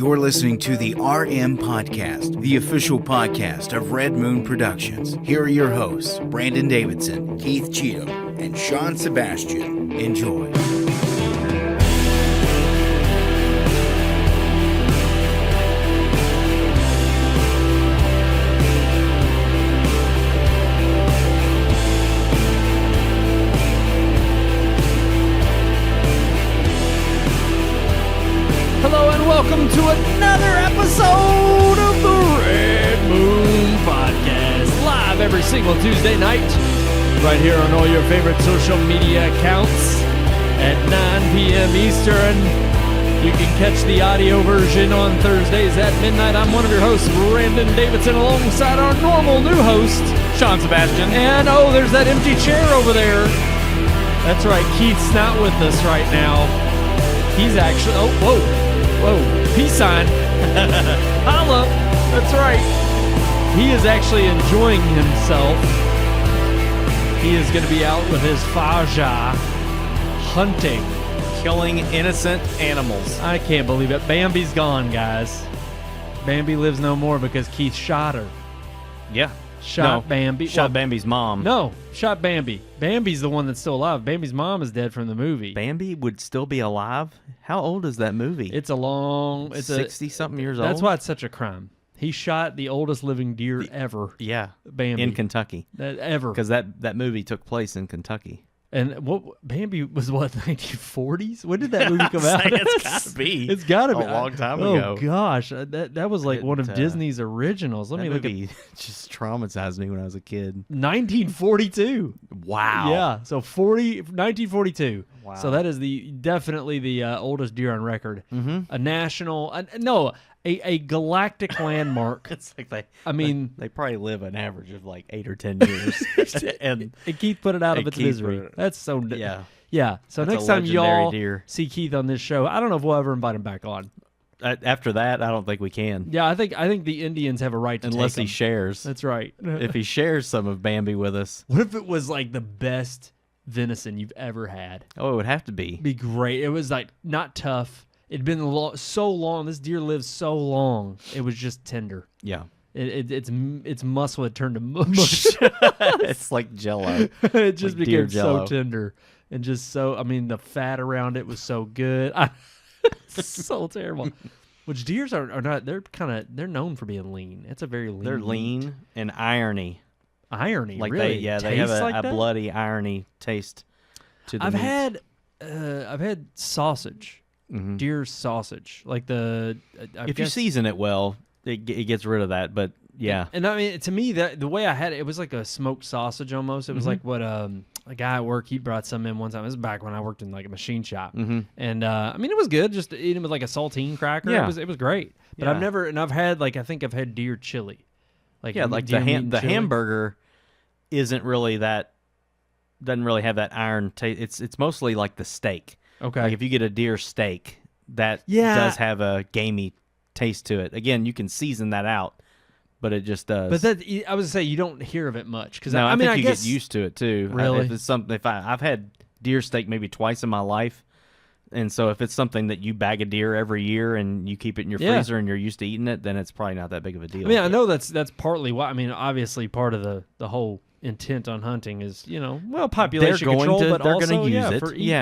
You're listening to the RMPodcast, the official podcast of Red Moon Productions. Here are your hosts, Brandon Davidson, Keith Cheatham, and Sean Sebastian. Enjoy. Welcome to another episode of the Red Moon Podcast, live every single Tuesday night, right here on all your favorite social media accounts at 9 p.m. Eastern. You can catch the audio version on Thursdays at midnight. I'm one of your hosts, Brandon Davidson, alongside our normal new host, Sean Sebastian. And oh, there's that empty chair over there. That's right, Keith's not with us right now. He's actually, Whoa, peace sign. Holla. That's right. He is actually enjoying himself. He is going to be out with his Faja hunting. Killing innocent animals. I can't believe it. Bambi's gone, guys. Bambi lives no more because Keith shot her. Yeah. Bambi. Shot Bambi's mom. No, shot Bambi. Bambi's the one that's still alive. Bambi's mom is dead from the movie. Bambi would still be alive? How old is that movie? It's 60-something years old? That's why it's such a crime. He shot the oldest living deer ever. Yeah. Bambi. In Kentucky. Ever. Because that movie took place in Kentucky. And Bambi was 1940s? When did that movie come out? It's got to be. It's got to be. A long time ago. Oh, gosh. That was like one of Disney's originals. Let me look at just traumatized me when I was a kid. 1942. Wow. Yeah. So 1942. Wow. So that is definitely the oldest deer on record. Mm-hmm. A national, a galactic landmark. It's like they probably live an average of like 8 or 10 years. and Keith put it out of its misery. That's so yeah. So that's next time y'all deer. see Keith on this show, I don't know if we'll ever invite him back on. After that, I don't think we can. Yeah, I think the Indians have a right to unless take he shares. That's right. If he shares some of Bambi with us. What if it was like the best venison you've ever had? Oh, it would have to be. Be great. It was like not tough. It'd been so long. This deer lived so long. It was just tender. Yeah. Its muscle had turned to mush. It's like Jello. It just like became Jello. so tender and just so. I mean, the fat around it was so good. It's so terrible. Which deers are not. They're known for being lean. It's a very lean. They're lean and irony. Irony, like really? they have like a bloody irony taste to the meat. I've had sausage. Mm-hmm. Deer sausage, like if you season it well, it gets rid of that. But yeah, and I mean, to me, that the way I had it, it was like a smoked sausage almost. It was like what a guy at work, he brought some in one time. This is back when I worked in like a machine shop, and I mean, it was good. Just eating with like a saltine cracker. Yeah. It was great. But I've had I think I've had deer chili, like the hamburger isn't really that. Doesn't really have that iron taste. It's mostly like the steak. Okay. Like if you get a deer steak, that does have a gamey taste to it. Again, you can season that out, but it just does. But I was gonna say you don't hear of it much because I think you guess, get used to it too. Really, I've had deer steak maybe twice in my life, and so if it's something that you bag a deer every year and you keep it in your freezer and you're used to eating it, then it's probably not that big of a deal. I mean, I know that's partly why. I mean, obviously part of the whole intent on hunting is population control, but they're also going to use it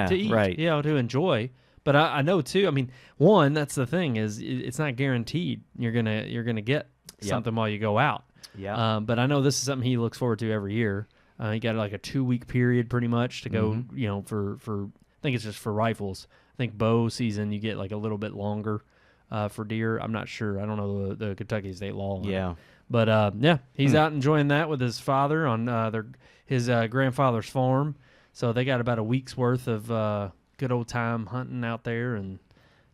to eat, right, to enjoy. But I know too. I mean, one, that's the thing is it's not guaranteed you're gonna get something while you go out. Yeah. But I know this is something he looks forward to every year. He got like a 2-week period pretty much to go. For I think it's just for rifles. I think bow season you get like a little bit longer for deer. I'm not sure. I don't know the Kentucky state law. Yeah. But he's out enjoying that with his father on his grandfather's farm. So they got about a week's worth of good old time hunting out there, and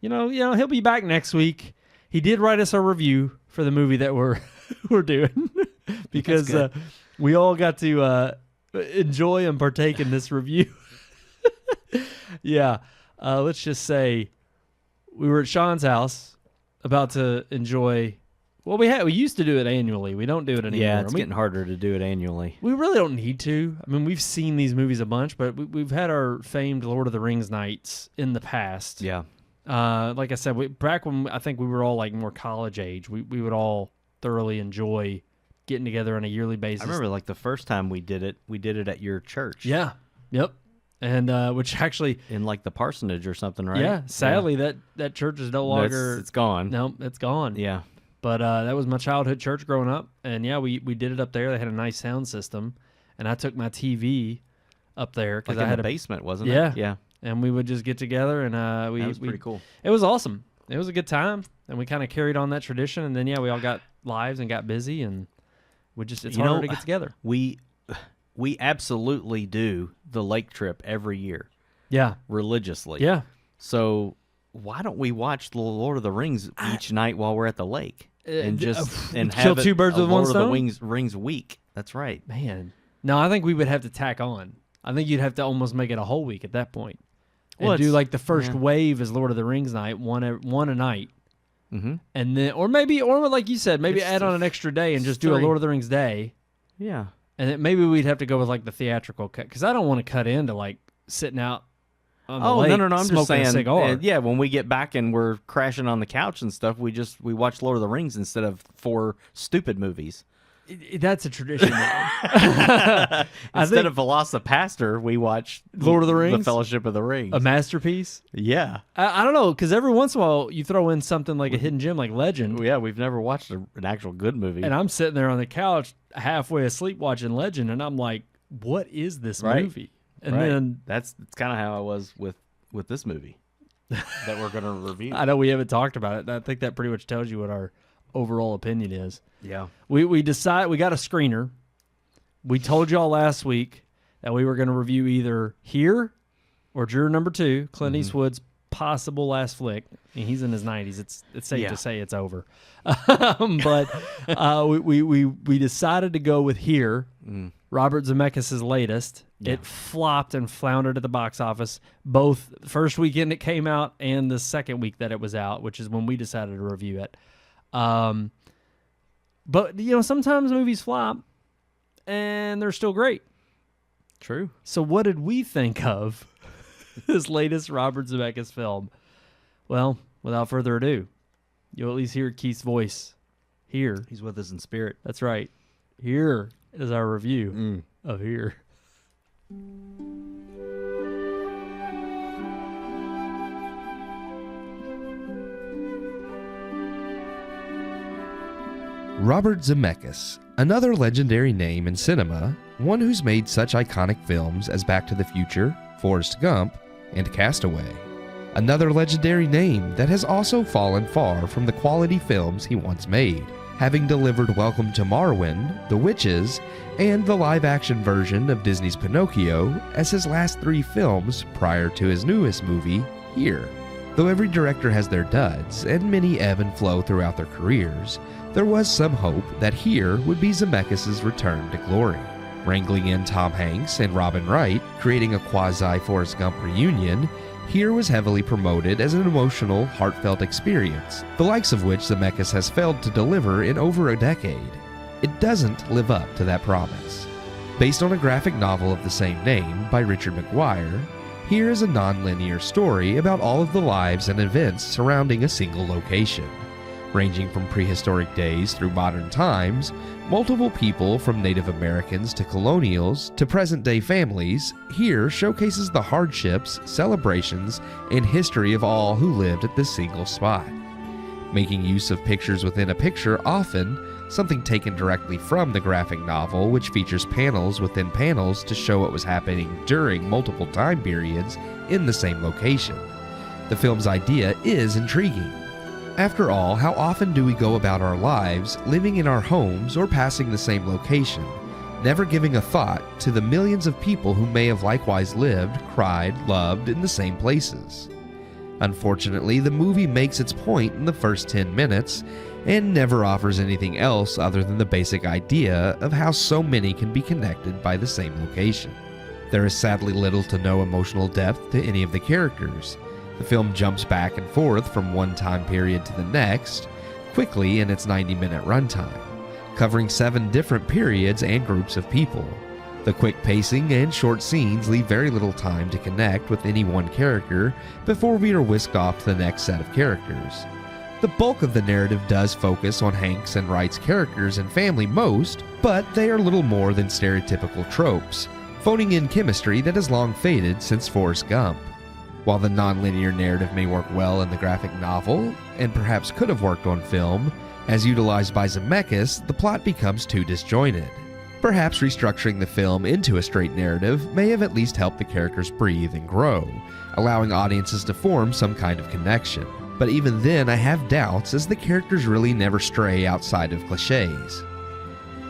he'll be back next week. He did write us a review for the movie that we're doing because we all got to enjoy and partake in this review. Yeah, let's just say we were at Sean's house about to enjoy. Well, we used to do it annually. We don't do it anymore. Yeah, it's getting harder to do it annually. We really don't need to. I mean, we've seen these movies a bunch, but we've had our famed Lord of the Rings nights in the past. Yeah. Like I said, back when I think we were all like more college age, we would all thoroughly enjoy getting together on a yearly basis. I remember like the first time we did it at your church. Yeah. Yep. And which actually in like the parsonage or something, right? Yeah. Sadly, that church is no longer. It's gone. No, it's gone. Yeah. But that was my childhood church growing up, and yeah, we did it up there. They had a nice sound system, and I took my TV up there because I had a basement, wasn't it? Yeah. And we would just get together, and that was pretty cool. It was awesome. It was a good time, and we kind of carried on that tradition. And then we all got lives and got busy, and it's harder to get together. We absolutely do the lake trip every year. Yeah, religiously. Yeah. So why don't we watch the Lord of the Rings each night while we're at the lake and kill have two birds with one stone? Lord of the Rings week. That's right, man. No, I think we would have to tack on. I think you'd have to almost make it a whole week at that point. And do like the first wave is Lord of the Rings night, one a night, and then or like you said, maybe add on an extra day and just do a Lord of the Rings day. Yeah, and then maybe we'd have to go with like the theatrical cut because I don't want to cut into like sitting out on the lake. No, I'm just saying. A cigar. Yeah, when we get back and we're crashing on the couch and stuff, we watch Lord of the Rings instead of 4 stupid movies. That's a tradition. Instead of Velocipaster, we watch Lord of the Rings, The Fellowship of the Rings, a masterpiece. Yeah, I don't know because every once in a while you throw in something like a hidden gem, like Legend. Yeah, we've never watched an actual good movie, and I'm sitting there on the couch halfway asleep watching Legend, and I'm like, "What is this movie?" And then that's kind of how I was with this movie that we're going to review. I know we haven't talked about it. I think that pretty much tells you what our overall opinion is. Yeah. We decided we got a screener. We told y'all last week that we were going to review either Here or Juror Number 2, Clint Eastwood's possible last flick. And he's in his 90s. It's safe to say it's over. But we decided to go with Here, Robert Zemeckis' latest. Yeah. It flopped and floundered at the box office, both the first weekend it came out and the second week that it was out, which is when we decided to review it. But sometimes movies flop and they're still great. True. So what did we think of this latest Robert Zemeckis film? Well, without further ado, you'll at least hear Keith's voice here. He's with us in spirit. That's right. Here is our review of Here. Robert Zemeckis, another legendary name in cinema, one who's made such iconic films as Back to the Future, Forrest Gump, and Castaway. Another legendary name that has also fallen far from the quality films he once made, having delivered Welcome to Marwen, The Witches, and the live-action version of Disney's Pinocchio as his last 3 films prior to his newest movie, Here. Though every director has their duds, and many ebb and flow throughout their careers, there was some hope that Here would be Zemeckis' return to glory. Wrangling in Tom Hanks and Robin Wright, creating a quasi-Forrest Gump reunion, Here was heavily promoted as an emotional, heartfelt experience, the likes of which Zemeckis has failed to deliver in over a decade. It doesn't live up to that promise. Based on a graphic novel of the same name by Richard McGuire, Here is a non-linear story about all of the lives and events surrounding a single location. Ranging from prehistoric days through modern times, multiple people from Native Americans to colonials to present-day families, Here showcases the hardships, celebrations, and history of all who lived at this single spot. Making use of pictures within a picture often, something taken directly from the graphic novel, which features panels within panels to show what was happening during multiple time periods in the same location. The film's idea is intriguing. After all, how often do we go about our lives, living in our homes or passing the same location, never giving a thought to the millions of people who may have likewise lived, cried, loved in the same places? Unfortunately, the movie makes its point in the first 10 minutes and never offers anything else other than the basic idea of how so many can be connected by the same location. There is sadly little to no emotional depth to any of the characters. The film jumps back and forth from one time period to the next, quickly in its 90-minute runtime, covering 7 different periods and groups of people. The quick pacing and short scenes leave very little time to connect with any one character before we are whisked off to the next set of characters. The bulk of the narrative does focus on Hank's and Wright's characters and family most, but they are little more than stereotypical tropes, phoning in chemistry that has long faded since Forrest Gump. While the non-linear narrative may work well in the graphic novel, and perhaps could have worked on film, as utilized by Zemeckis, the plot becomes too disjointed. Perhaps restructuring the film into a straight narrative may have at least helped the characters breathe and grow, allowing audiences to form some kind of connection. But even then, I have doubts, as the characters really never stray outside of cliches.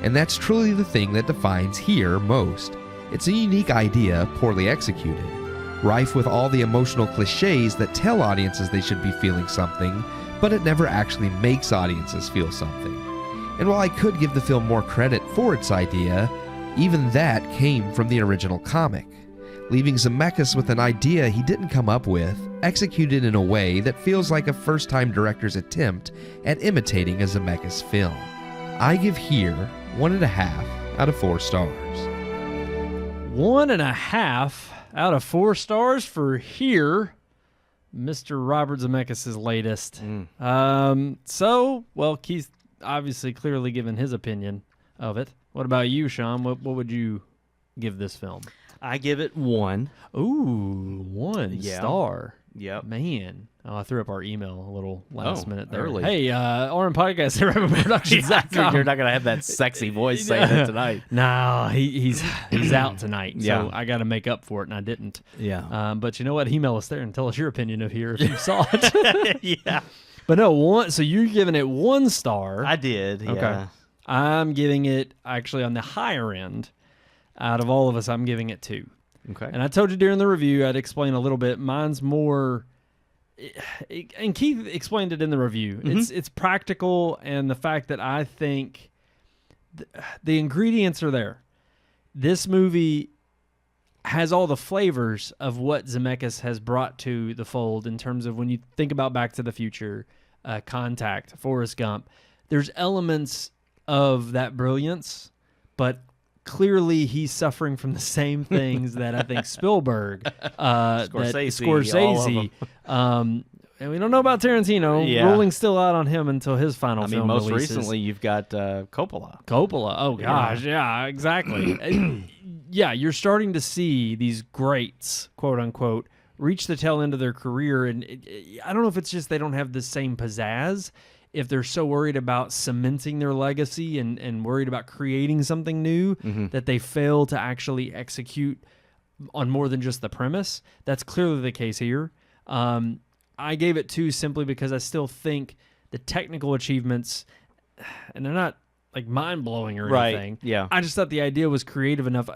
And that's truly the thing that defines Here most. It's a unique idea, poorly executed, rife with all the emotional cliches that tell audiences they should be feeling something, but it never actually makes audiences feel something. And while I could give the film more credit for its idea, even that came from the original comic, leaving Zemeckis with an idea he didn't come up with, executed in a way that feels like a first-time director's attempt at imitating a Zemeckis film. I give Here 1.5 out of 4 stars. 1.5 out of 4 stars for Here, Mr. Robert Zemeckis' latest. Well, Keith obviously clearly given his opinion of it. What about you, Sean? What would you give this film? I give it 1. Ooh, 1 star. Yep. Man. Oh, I threw up our email a little last minute there. Early. Hey, RMPodcast at RMPodcast.com. You're not going to have that sexy voice saying it tonight. No, he's out tonight. So Yeah. I got to make up for it, and I didn't. Yeah. But you know what? Email us there and tell us your opinion of Here if you saw it. Yeah. But no, so you're giving it 1 star. I did. Yeah. Okay. I'm giving it, actually, on the higher end. Out of all of us, I'm giving it 2. Okay. And I told you during the review, I'd explain a little bit. Mine's more, and Keith explained it in the review. It's practical, and the fact that I think the ingredients are there. This movie has all the flavors of what Zemeckis has brought to the fold in terms of when you think about Back to the Future, Contact, Forrest Gump. There's elements of that brilliance, but clearly he's suffering from the same things that I think Spielberg, Scorsese, and we don't know about Tarantino. Yeah. Ruling's still out on him until his final film most releases. recently you've got Coppola. Oh gosh, yeah exactly. Yeah, you're starting to see these greats, quote unquote, reach the tail end of their career, and I don't know if it's just they don't have the same pizzazz. If they're so worried about cementing their legacy and worried about creating something new that they fail to actually execute on more than just the premise. That's clearly the case here. I gave it 2 simply because I still think the technical achievements, and they're not like mind-blowing or anything. Yeah. I just thought the idea was creative enough.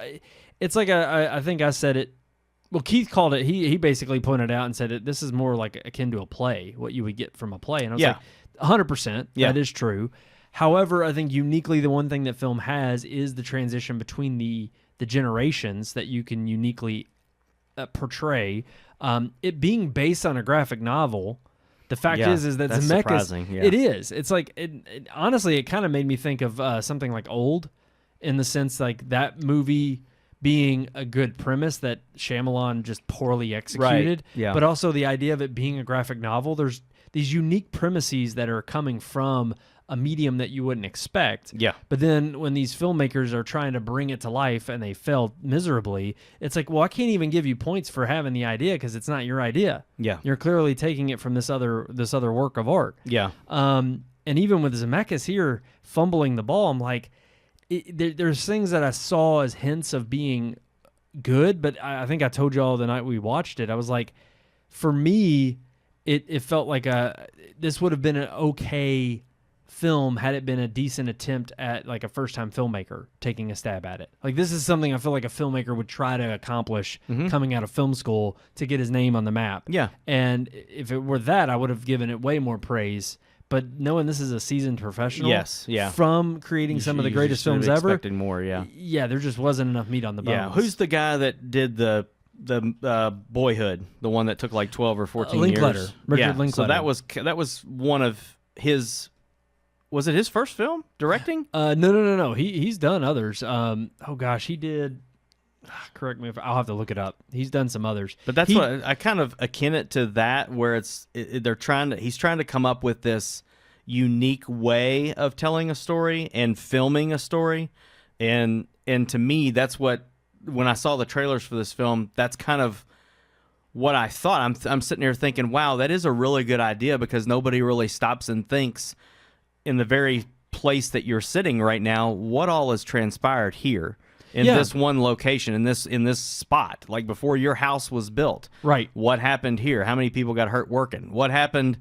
It's like I think I said it. Well, Keith called it. He basically pointed out and said this is more like akin to a play, what you would get from a play. And I was like, 100%. Yeah. That is true. However, I think uniquely the one thing that film has is the transition between the generations that you can uniquely portray. It being based on a graphic novel, the fact is that that's Zemeckis. surprising, yeah. It is. It's like honestly, it kind of made me think of something like Old, in the sense like that movie being a good premise that Shyamalan just poorly executed. Right. Yeah. But also the idea of it being a graphic novel. There's these unique premises that are coming from a medium that you wouldn't expect. Yeah. But then when these filmmakers are trying to bring it to life and they fail miserably, it's like, well, I can't even give you points for having the idea because it's not your idea. Yeah. You're clearly taking it from this other work of art. Yeah. And even with Zemeckis here fumbling the ball, I'm like, there's things that I saw as hints of being good, but I think I told you all the night we watched it, I was like, for me, it felt like this would have been an okay film had it been a decent attempt at like a first-time filmmaker taking a stab at it. Like this is something I feel like a filmmaker would try to accomplish coming out of film school to get his name on the map. Yeah. And if it were that, I would have given it way more praise. But knowing this is a seasoned professional, Yes, yeah. from creating some of the greatest films ever, expecting more, yeah. Yeah, there just wasn't enough meat on the bones. Yeah. Who's the guy that did the Boyhood, the one that took like 12 or 14 Linklater. years? Richard Linklater. So that was one of his. Was it his first film directing? No. He's done others. Oh gosh, he did. Correct me if I'll have to look it up. He's done some others, but that's what I kind of akin it to that, where he's trying to come up with this unique way of telling a story and filming a story, and to me, that's what, when I saw the trailers for this film, that's kind of what I thought. I'm sitting here thinking, wow, that is a really good idea, because nobody really stops and thinks in the very place that you're sitting right now, what all has transpired here in this one location, in this spot, like before your house was built. Right. What happened here? How many people got hurt working? What happened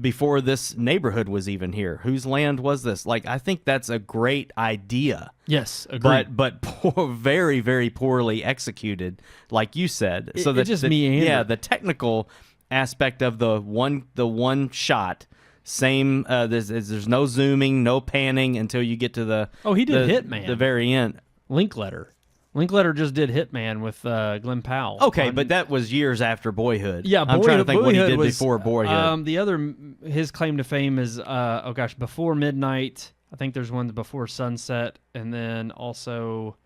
before this neighborhood was even here? Whose land was this? Like, I think that's a great idea. Yes, agreed. But very, very poorly execued, like you said. So it just meandered. Yeah, the technical aspect of the one shot. Same. There's no zooming, no panning until you get to the. Oh, he did Hitman. The very end. Linklater just did Hitman with Glenn Powell. Okay, but that was years after Boyhood. Yeah, I'm trying to think what he did was, before Boyhood. The other, his claim to fame is, Before Midnight. I think there's one Before Sunset, and then also,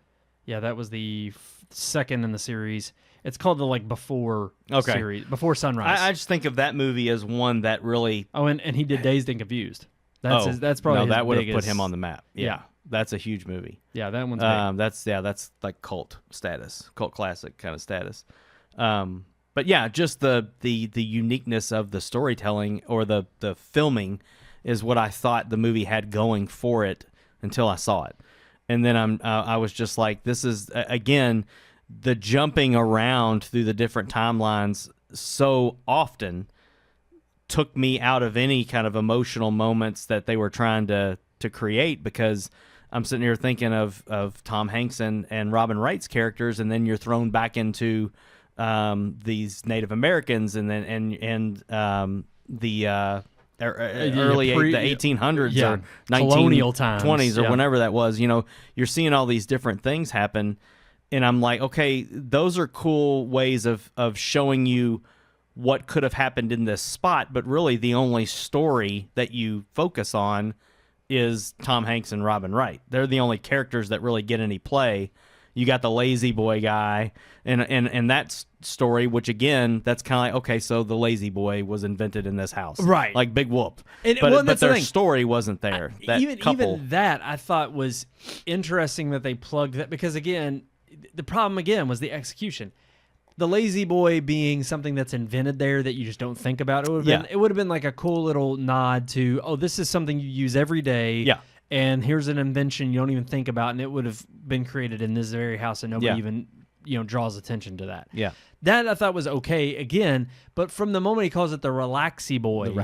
that was the second in the series. It's called the Before series, Before Sunrise. I just think of that movie as one that really. Oh, and he did Dazed and Confused. That's probably that would have biggest... put him on the map. Yeah. That's a huge movie. Yeah, that one's big. That's like cult status, cult classic kind of status. But yeah, just the uniqueness of the storytelling or the filming is what I thought the movie had going for it until I saw it, and then I was just like, this is again the jumping around through the different timelines so often took me out of any kind of emotional moments that they were trying to create, because I'm sitting here thinking of Tom Hanks and Robin Wright's characters, and then you're thrown back into these Native Americans, and then the early the 1800s or colonial times, 1920s or whenever that was. You're seeing all these different things happen, and I'm like, okay, those are cool ways of showing you what could have happened in this spot, but really the only story that you focus on is Tom Hanks and Robin Wright. They're the only characters that really get any play. You got the lazy boy guy, and that story, which again, that's kind of like, okay, so the lazy boy was invented in this house, right? Like Big Whoop, but their story wasn't there. Even that I thought was interesting that they plugged that, because again, the problem again was the execution. The lazy boy being something that's invented there that you just don't think about. It would have been like a cool little nod to, oh, this is something you use every day. Yeah. And here's an invention you don't even think about, and it would have been created in this very house, and nobody even draws attention to that. Yeah. That I thought was okay again, but from the moment he calls it the relaxy boy,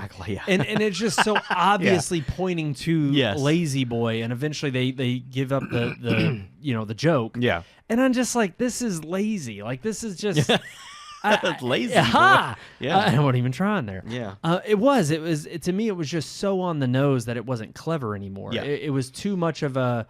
and it's just so obviously pointing to lazy boy, and eventually they give up the the joke. Yeah. And I'm just like, this is lazy. Like, this is just lazy. Yeah. Yeah. I wasn't even trying there. Yeah. It was to me, it was just so on the nose that it wasn't clever anymore. Yeah. It was too much of a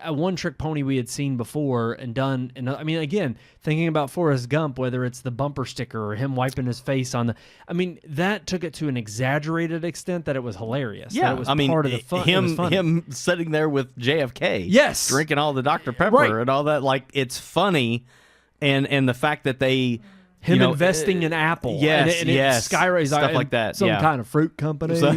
one-trick pony we had seen before and done. And I mean, again, thinking about Forrest Gump, whether it's the bumper sticker or him wiping his face on that took it to an exaggerated extent that it was hilarious. Yeah, that it was part of the fun. Him sitting there with JFK, yes, drinking all the Dr. Pepper and all that. Like, it's funny, and the fact that they. Investing in Apple, yes, Skyrise, stuff like that, some kind of fruit company, and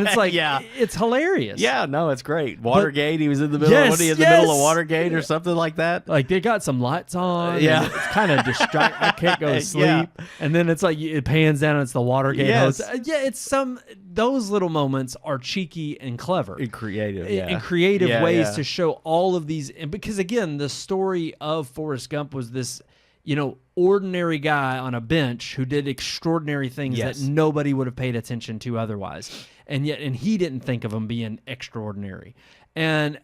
it's like, it's hilarious. Yeah, no, it's great. Watergate, he was in the middle. Of the middle of Watergate or something like that. Like, they got some lights on. Yeah, and it's kind of distracting. I can't go to sleep, and then it's like it pans down and it's the Watergate host. It's those little moments are cheeky and clever and creative, ways to show all of these. And because again, the story of Forrest Gump was this, ordinary guy on a bench who did extraordinary things that nobody would have paid attention to otherwise. And he didn't think of them being extraordinary. And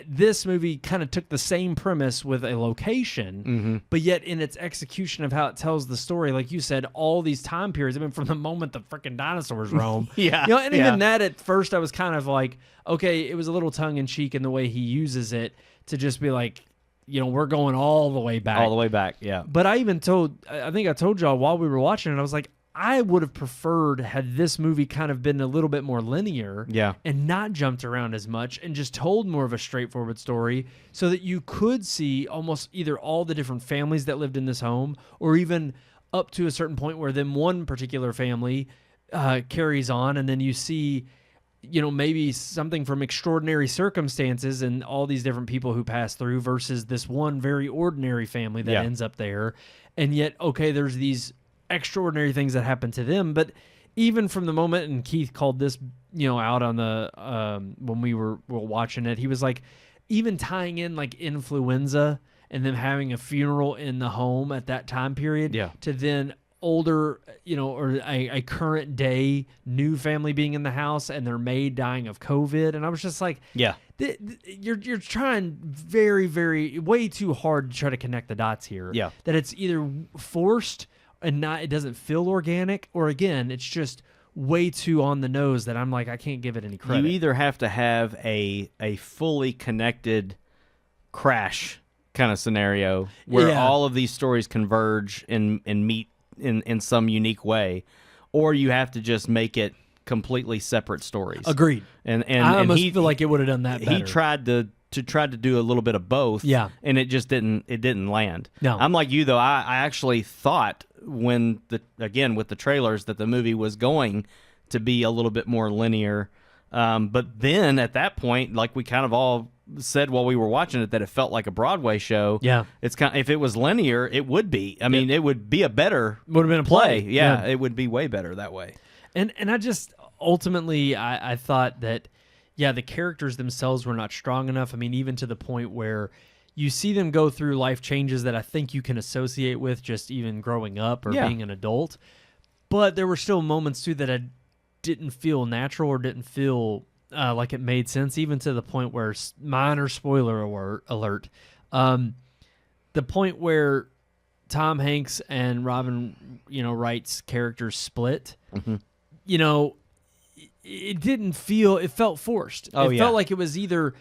this movie kind of took the same premise with a location, but yet in its execution of how it tells the story, like you said, all these time periods, from the moment the freaking dinosaurs roam. Even that at first I was kind of like, okay, it was a little tongue-in-cheek in the way he uses it to just be like, we're going all the way back. All the way back, yeah. But I think I told y'all while we were watching it, I was like, I would have preferred had this movie kind of been a little bit more linear and not jumped around as much and just told more of a straightforward story so that you could see almost either all the different families that lived in this home or even up to a certain point where then one particular family carries on, and then you see, you know, maybe something from extraordinary circumstances and all these different people who pass through versus this one very ordinary family that ends up there. And yet, okay, there's these extraordinary things that happen to them. But even from the moment, and Keith called this, you know, out on the, when we were watching it, he was like, even tying in like influenza and them having a funeral in the home at that time period to then older, you know, or a current day new family being in the house and their maid dying of COVID. And I was just like, you're trying very, very way too hard to try to connect the dots here. Yeah. That it's either forced and not, it doesn't feel organic, or again, it's just way too on the nose that I'm like, I can't give it any credit. You either have to have a fully connected crash kind of scenario where all of these stories converge and meet in some unique way, or you have to just make it completely separate stories. Agreed. And I almost he feel like it would have done that better. He tried to do a little bit of both. Yeah. And it just didn't land. No. I'm like you though. I actually thought when with the trailers that the movie was going to be a little bit more linear. But then at that point, like we kind of all said while we were watching it, that it felt like a Broadway show. Yeah. It's kind of, if it was linear, it would be. I mean, it would be a better would have been a play. Yeah, it would be way better that way. And I just ultimately I thought that the characters themselves were not strong enough. I mean, even to the point where you see them go through life changes that I think you can associate with just even growing up or being an adult. But there were still moments too that I didn't feel natural or didn't feel like it made sense, even to the point where, minor spoiler alert, the point where Tom Hanks and Robin, Wright's characters split, it didn't feel, it felt forced. It felt like it was either,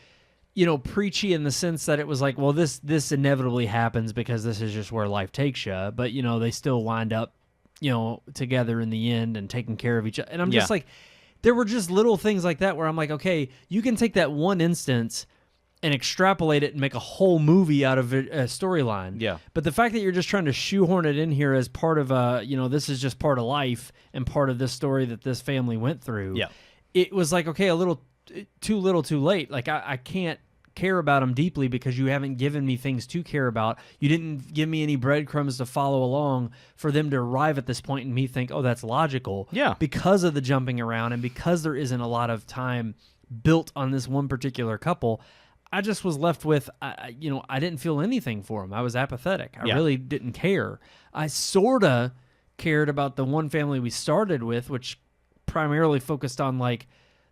preachy in the sense that it was like, well, this inevitably happens because this is just where life takes you. But, they still wind up, together in the end and taking care of each other. And I'm just like, there were just little things like that where I'm like, okay, you can take that one instance and extrapolate it and make a whole movie out of a storyline. Yeah. But the fact that you're just trying to shoehorn it in here as part of this is just part of life and part of this story that this family went through. Yeah. It was like, okay, a little too late. Like I can't care about them deeply because you haven't given me things to care about. You didn't give me any breadcrumbs to follow along for them to arrive at this point and me think, oh, that's logical. Yeah. Because of the jumping around and because there isn't a lot of time built on this one particular couple, I just was left with, I didn't feel anything for them. I was apathetic. I really didn't care. I sort of cared about the one family we started with, which primarily focused on like,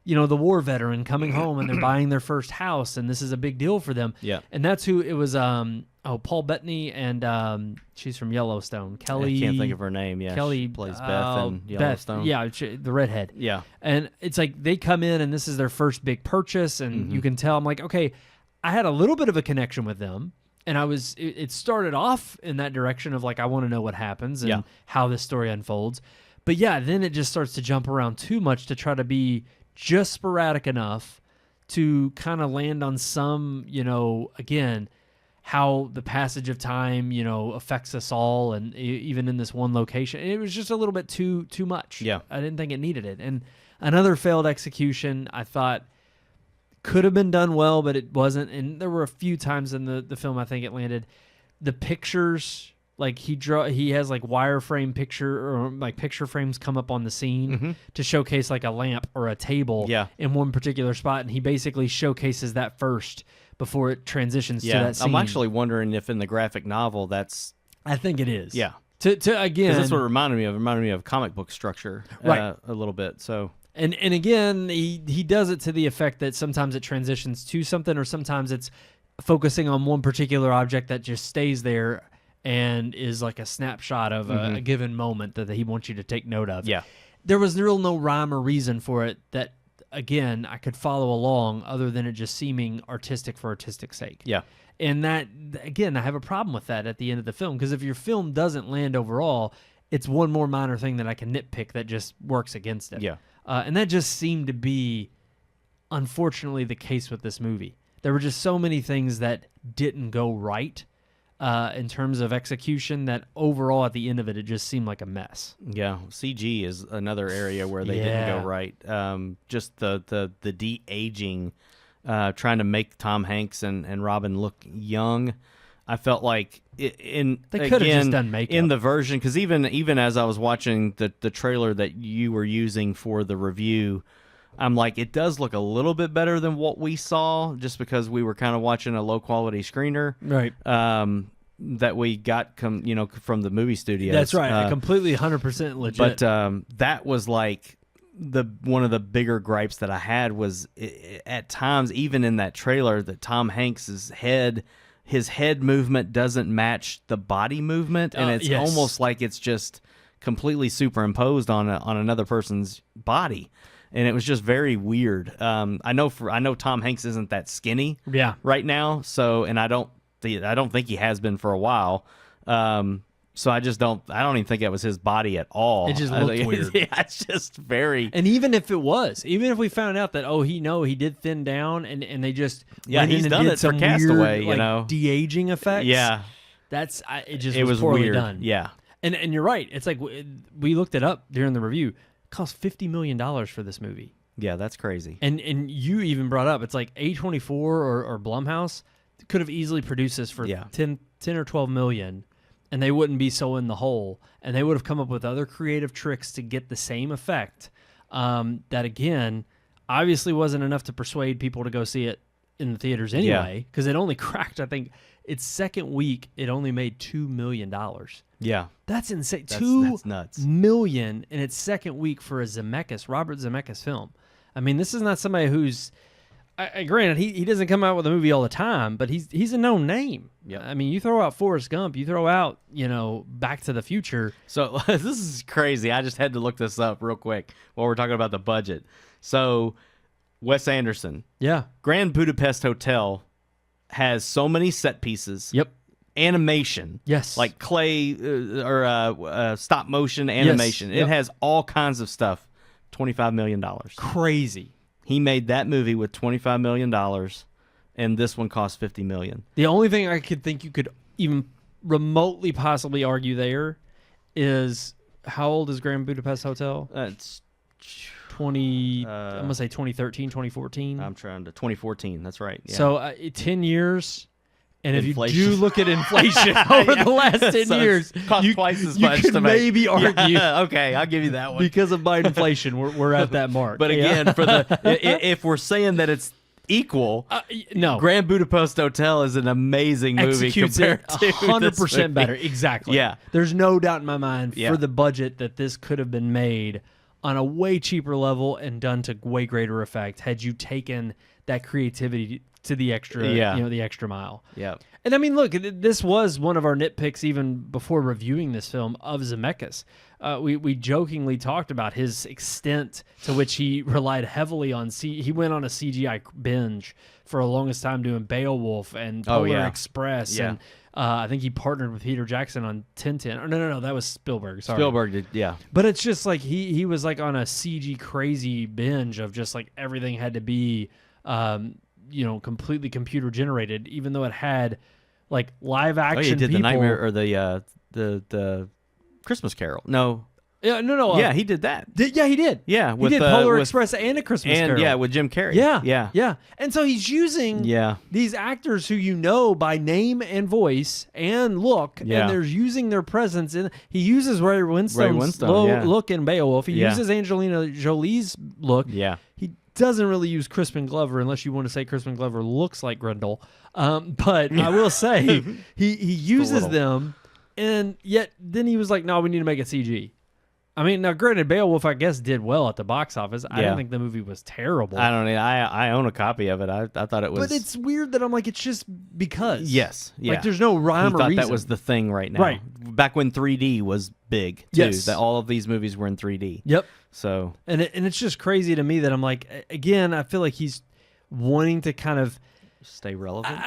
the war veteran coming home and they're buying their first house and this is a big deal for them. Yeah. And that's who it was. Paul Bettany and she's from Yellowstone. Kelly. I can't think of her name. Yeah. Kelly plays Beth in Yellowstone. The redhead. Yeah. And it's like they come in and this is their first big purchase and you can tell I'm like, okay, I had a little bit of a connection with them. And it started off in that direction of like, I want to know what happens and how this story unfolds. But then it just starts to jump around too much to try to be just sporadic enough to kind of land on some, again, how the passage of time, affects us all, and even in this one location. It was just a little bit too much. Yeah. I didn't think it needed it. And another failed execution, I thought, could have been done well, but it wasn't. And there were a few times in the film I think it landed. The pictures, like he has like wireframe picture or like picture frames come up on the scene to showcase like a lamp or a table in one particular spot, and he basically showcases that first before it transitions to that scene. I'm actually wondering if in the graphic novel I think it is. Yeah. To again, that's what it reminded me of. It reminded me of comic book structure, right? A little bit. So. And again, he does it to the effect that sometimes it transitions to something, or sometimes it's focusing on one particular object that just stays there and is like a snapshot of a given moment that he wants you to take note of. Yeah. There was no rhyme or reason for it that, again, I could follow along other than it just seeming artistic for artistic's sake. Yeah. And that, again, I have a problem with that at the end of the film, because if your film doesn't land overall, it's one more minor thing that I can nitpick that just works against it. Yeah. And that just seemed to be, unfortunately, the case with this movie. There were just so many things that didn't go right in terms of execution that overall at the end of it, it just seemed like a mess. Yeah, CG is another area where they didn't go right. Just the de-aging, trying to make Tom Hanks and Robin look young. I felt like They could have just done makeup in the version, because even as I was watching the trailer that you were using for the review, I'm like, it does look a little bit better than what we saw, just because we were kind of watching a low quality screener, right? That we got from the movie studios. That's right, completely 100% legit. But that was like one of the bigger gripes that I had was at times, even in that trailer, that Tom Hanks's his head movement doesn't match the body movement, and it's almost like it's just completely superimposed on another person's body, and it was just very weird. I know Tom Hanks isn't that skinny, right now, and I don't think he has been for a while. So I don't even think it was his body at all. It just looked weird. Yeah, it's just very. And even if we found out that he did thin down and they just he's done it for Castaway, weird, de-aging effects. Yeah, it was poorly weird. done. Yeah, and you're right. It's like we looked it up during the review. It cost $50 million for this movie. Yeah, that's crazy. And you even brought up, it's like A24 or Blumhouse could have easily produced this for 10 or 12 million. And they wouldn't be so in the hole, and they would have come up with other creative tricks to get the same effect. That again, obviously wasn't enough to persuade people to go see it in the theaters anyway, because it only cracked. I think its second week, it only made $2 million. Yeah, that's insane. That's nuts. $2 million in its second week for a Robert Zemeckis film. I mean, this is not somebody who's. Granted, he doesn't come out with a movie all the time, but he's a known name. Yeah, I mean, you throw out Forrest Gump, you throw out Back to the Future. So this is crazy. I just had to look this up real quick while we're talking about the budget. So Wes Anderson, Grand Budapest Hotel has so many set pieces. Yep. Animation. Yes. Like clay or stop motion animation. Yes. Yep. It has all kinds of stuff. $25 million. Crazy. He made that movie with $25 million, and this one cost $50 million. The only thing I could think you could even remotely possibly argue there is, how old is Grand Budapest Hotel? It's 20. I'm gonna say 2013, 2014. I'm trying to 2014. That's right. Yeah. So 10 years. And inflation. if you do look at inflation over the last 10 years, cost twice as much you to can make. maybe argue. Okay, I'll give you that one. Because of Biden inflation, we're at that mark. But again, if we're saying that it's equal, no, Grand Budapest Hotel is an amazing movie compared to 100% better. Exactly. Yeah. There's no doubt in my mind for the budget that this could have been made on a way cheaper level and done to way greater effect had you taken that creativity to the extra, the extra mile. Yeah. And I mean, look, this was one of our nitpicks even before reviewing this film of Zemeckis. We jokingly talked about his extent to which he relied heavily on he went on a CGI binge for the longest time doing Beowulf and Polar Express. Yeah. And I think he partnered with Peter Jackson on Tintin. Or no, that was Spielberg. Sorry. Spielberg did, yeah. But it's just like he was like on a CG crazy binge of just like everything had to be completely computer generated, even though it had like live action. He did people. the Nightmare or the Christmas Carol. No. Yeah, no. Yeah, he did that. He did. Yeah, he did Polar Express and A Christmas Carol. Yeah, with Jim Carrey. Yeah. And so he's using these actors who by name and voice and look, and they're using their presence. He uses Ray Winstone's look in Beowulf. He uses Angelina Jolie's look. Yeah. He doesn't really use Crispin Glover unless you want to say Crispin Glover looks like Grendel. But I will say he uses them, and yet then he was like, no, we need to make it CG. I mean, now granted, Beowulf, I guess, did well at the box office. I don't think the movie was terrible. I don't know. I own a copy of it. I thought it was. But it's weird that I'm like, it's just because. Yes. Yeah. Like, there's no rhyme or reason. That was the thing right now. Right. Back when 3D was big, too. Yes. That all of these movies were in 3D. Yep. So. And it's just crazy to me that I'm like, again, I feel like he's wanting to kind of. Stay relevant?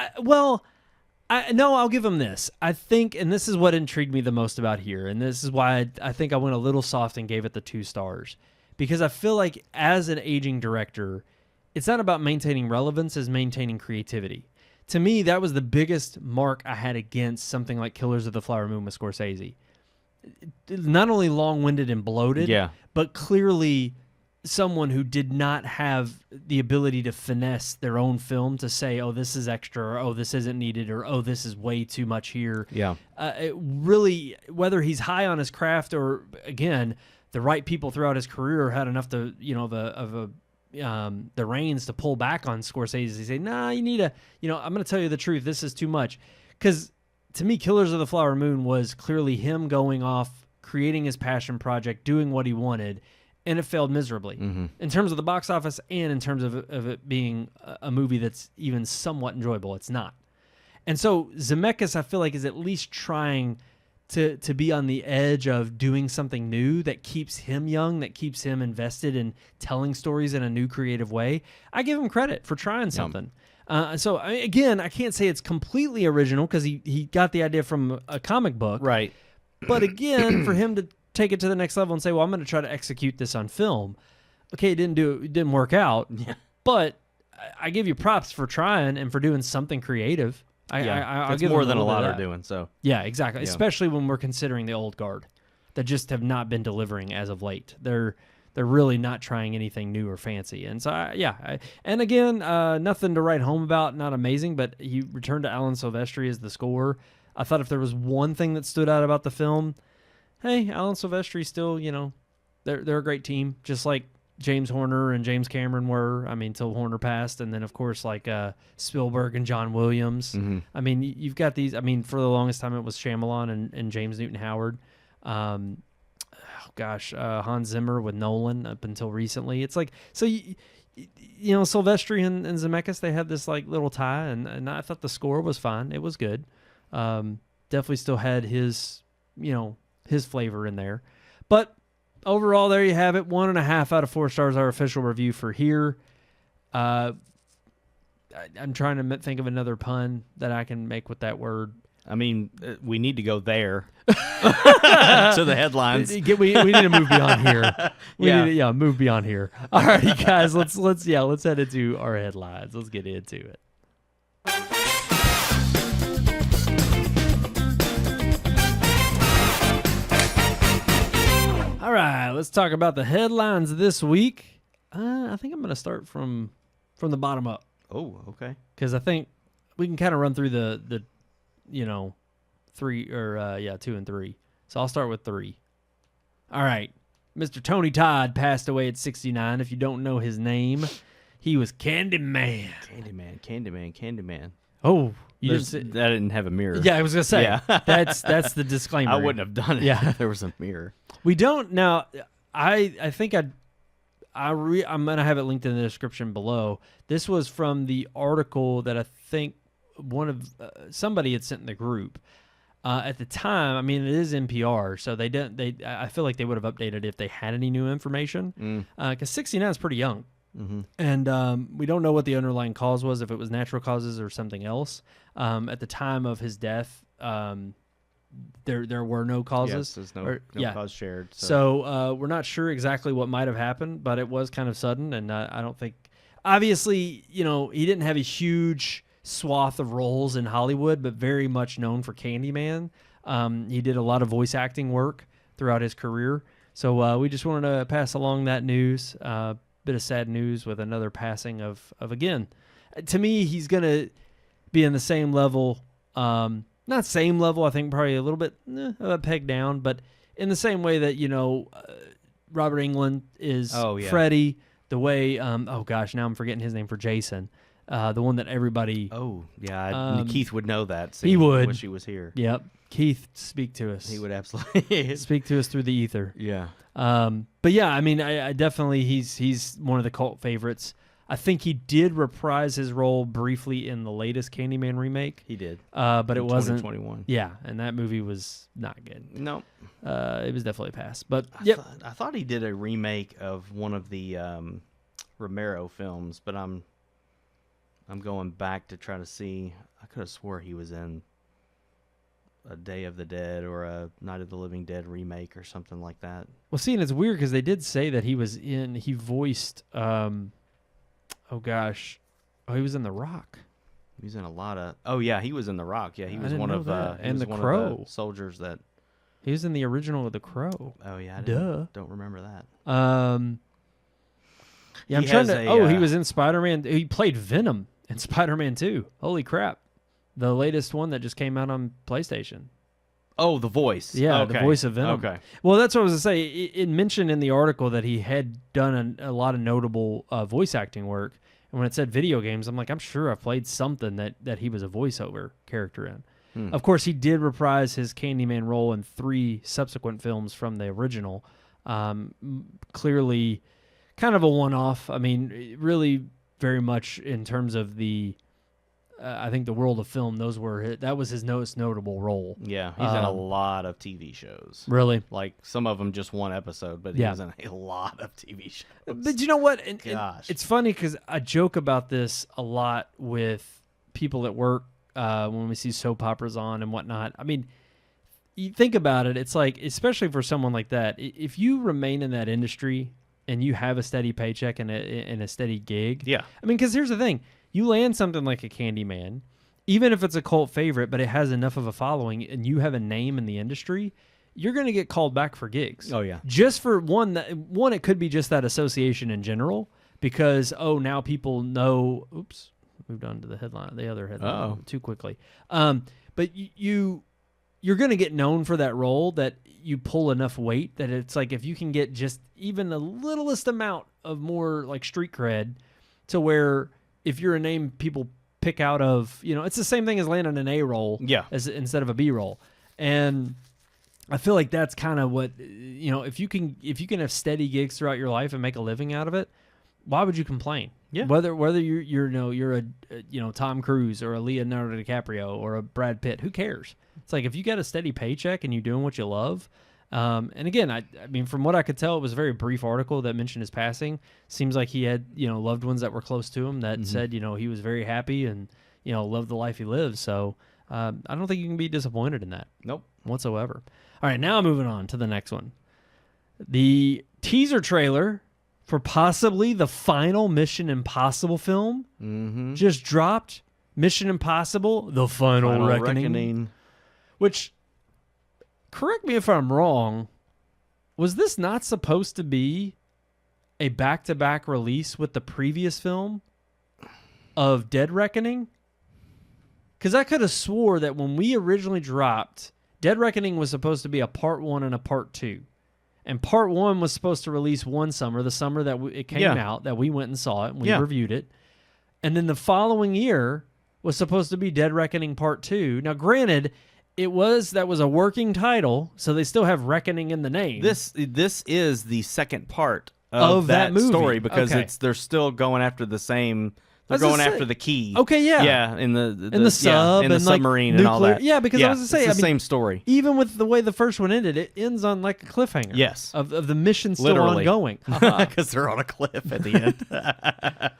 No, I'll give him this. I think, and this is what intrigued me the most about here, and this is why I think I went a little soft and gave it the 2 stars. Because I feel like as an aging director, it's not about maintaining relevance as maintaining creativity. To me, that was the biggest mark I had against something like Killers of the Flower Moon with Scorsese. Not only long-winded and bloated, but clearly someone who did not have the ability to finesse their own film to say, oh, this is extra, or oh, this isn't needed, or oh, this is way too much here. Yeah. It really, whether he's high on his craft or, again, the right people throughout his career had enough to, the reins to pull back on Scorsese. They say, nah, you need I'm going to tell you the truth. This is too much. Because to me, Killers of the Flower Moon was clearly him going off, creating his passion project, doing what he wanted, and it failed miserably in terms of the box office and in terms of it being a movie that's even somewhat enjoyable. It's not. And so Zemeckis, I feel like, is at least trying to be on the edge of doing something new that keeps him young, that keeps him invested in telling stories in a new creative way. I give him credit for trying something. Again, I can't say it's completely original because he got the idea from a comic book. Right. But again, for him to take it to the next level and say, well, I'm going to try to execute this on film. Okay, it didn't work out. Yeah. But I give you props for trying and for doing something creative. I'll it's give more him than a lot of are doing. So yeah, exactly. Yeah. Especially when we're considering the old guard that just have not been delivering as of late. They're really not trying anything new or fancy. And so and again, nothing to write home about. Not amazing, but he returned to Alan Silvestri as the score. I thought if there was one thing that stood out about the film, hey, Alan Silvestri still, they're a great team, just like James Horner and James Cameron were. I mean, till Horner passed, and then of course like Spielberg and John Williams. Mm-hmm. I mean, you've got these. I mean, for the longest time it was Shyamalan and James Newton Howard. Hans Zimmer with Nolan up until recently. It's like so. Silvestri and Zemeckis, they had this like little tie, and I thought the score was fine. It was good. Definitely still had his flavor in there, but. Overall, there you have it. 1.5 out of 4 stars, our official review for here. I'm trying to think of another pun that I can make with that word. I mean, we need to go there to the headlines. We need to move beyond here. Move beyond here. All right, guys, let's head into our headlines. Let's get into it. All right, let's talk about the headlines this week. I think I'm going to start from the bottom up. Oh, okay. Because I think we can kind of run through the 3 or 2 and 3. So I'll start with 3. All right, Mr. Tony Todd passed away at 69. If you don't know his name, he was Candyman. Candyman. Oh, I didn't have a mirror. Yeah, I was gonna say that's the disclaimer. I wouldn't have done it if there was a mirror. We don't now. I think I'm gonna have it linked in the description below. This was from the article that I think somebody had sent in the group. At the time, I mean, it is NPR, so I feel like they would have updated if they had any new information. Because 69 is pretty young. Mm-hmm. And we don't know what the underlying cause was, if it was natural causes or something else. At the time of his death, there were no causes. Yes, there's no cause shared. So we're not sure exactly what might have happened, but it was kind of sudden, and I don't think... Obviously, he didn't have a huge swath of roles in Hollywood, but very much known for Candyman. He did a lot of voice acting work throughout his career. So we just wanted to pass along that news. Bit of sad news with another passing of again. To me, he's going to be in the same level, not same level, I think probably a little bit a peg down, but in the same way that, Robert Englund is Freddy, the way, now I'm forgetting his name for Jason, the one that everybody... Oh, yeah, Keith would know that. He would. Wish he was here. Yep. Keith, speak to us. He would absolutely... Speak to us through the ether. Yeah. But yeah, I mean, I definitely, he's one of the cult favorites. I think he did reprise his role briefly in the latest Candyman remake. He did. But it wasn't... 2021. Yeah, and that movie was not good. No. It was definitely a pass. But, I thought he did a remake of one of the Romero films, but I'm I'm going back to try to see. I could have swore he was in a Day of the Dead or a Night of the Living Dead remake or something like that. Well, see, and it's weird because they did say that he voiced, he was in The Rock. He was in a lot of. Oh yeah, he was in The Rock. Yeah, he was one of and The one Crow. of the soldiers that. He was in the original of The Crow. Oh yeah, I don't remember that. Yeah, I'm trying to. He was in Spider-Man. He played Venom in Spider-Man 2. Holy crap! The latest one that just came out on PlayStation. Oh, the voice. Yeah, okay. The voice of Venom. Okay. Well, that's what I was going to say. It mentioned in the article that he had done a lot of notable voice acting work. And when it said video games, I'm like, I'm sure I've played something that he was a voiceover character in. Of course, he did reprise his Candyman role in 3 subsequent films from the original. Clearly, kind of a one-off. I mean, really very much in terms of the... I think the world of film, that was his most notable role. Yeah, he's in a lot of TV shows. Really? Like some of them just one episode, but he's in a lot of TV shows. But you know what? Gosh. It's funny because I joke about this a lot with people at work when we see soap operas on and whatnot. I mean, you think about it, it's like, especially for someone like that, if you remain in that industry and you have a steady paycheck and a steady gig. Yeah. I mean, because here's the thing. You land something like a Candyman, even if it's a cult favorite, but it has enough of a following and you have a name in the industry, you're going to get called back for gigs. Oh, yeah. Just for one, it could be just that association in general because, now people know, oops, moved on to the other headline too quickly. But you're going to get known for that role that you pull enough weight that it's like if you can get just even the littlest amount of more like street cred to where if you're a name people pick out of, it's the same thing as landing an A role instead of a B role. And I feel like that's kind of what, if you can have steady gigs throughout your life and make a living out of it, why would you complain? Yeah. Whether you're a Tom Cruise or a Leonardo DiCaprio or a Brad Pitt, who cares? It's like if you got a steady paycheck and you're doing what you love. And again, I mean, from what I could tell, it was a very brief article that mentioned his passing. Seems like he had, loved ones that were close to him that said, he was very happy and, loved the life he lives. So I don't think you can be disappointed in that. Nope. Whatsoever. All right, now moving on to the next one. The teaser trailer for possibly the final Mission Impossible film just dropped. Mission Impossible, The Final Reckoning. Which... correct me if I'm wrong, was this not supposed to be a back-to-back release with the previous film of Dead Reckoning? Because I could have swore that when we originally dropped, Dead Reckoning was supposed to be a part 1 and a part 2. And part 1 was supposed to release one summer, the summer that it came out, that we went and saw it and we reviewed it. And then the following year was supposed to be Dead Reckoning part 2. Now, granted... that was a working title, so they still have Reckoning in the name. This is the second part of that movie. Story because they're still going after the same. They're going after the key. Okay, yeah, yeah, in the sub, in the and submarine like and all that. Yeah, because I was going to say, it's the same story. Even with the way the first one ended, it ends on like a cliffhanger. Yes, of the mission still ongoing because they're on a cliff at the end.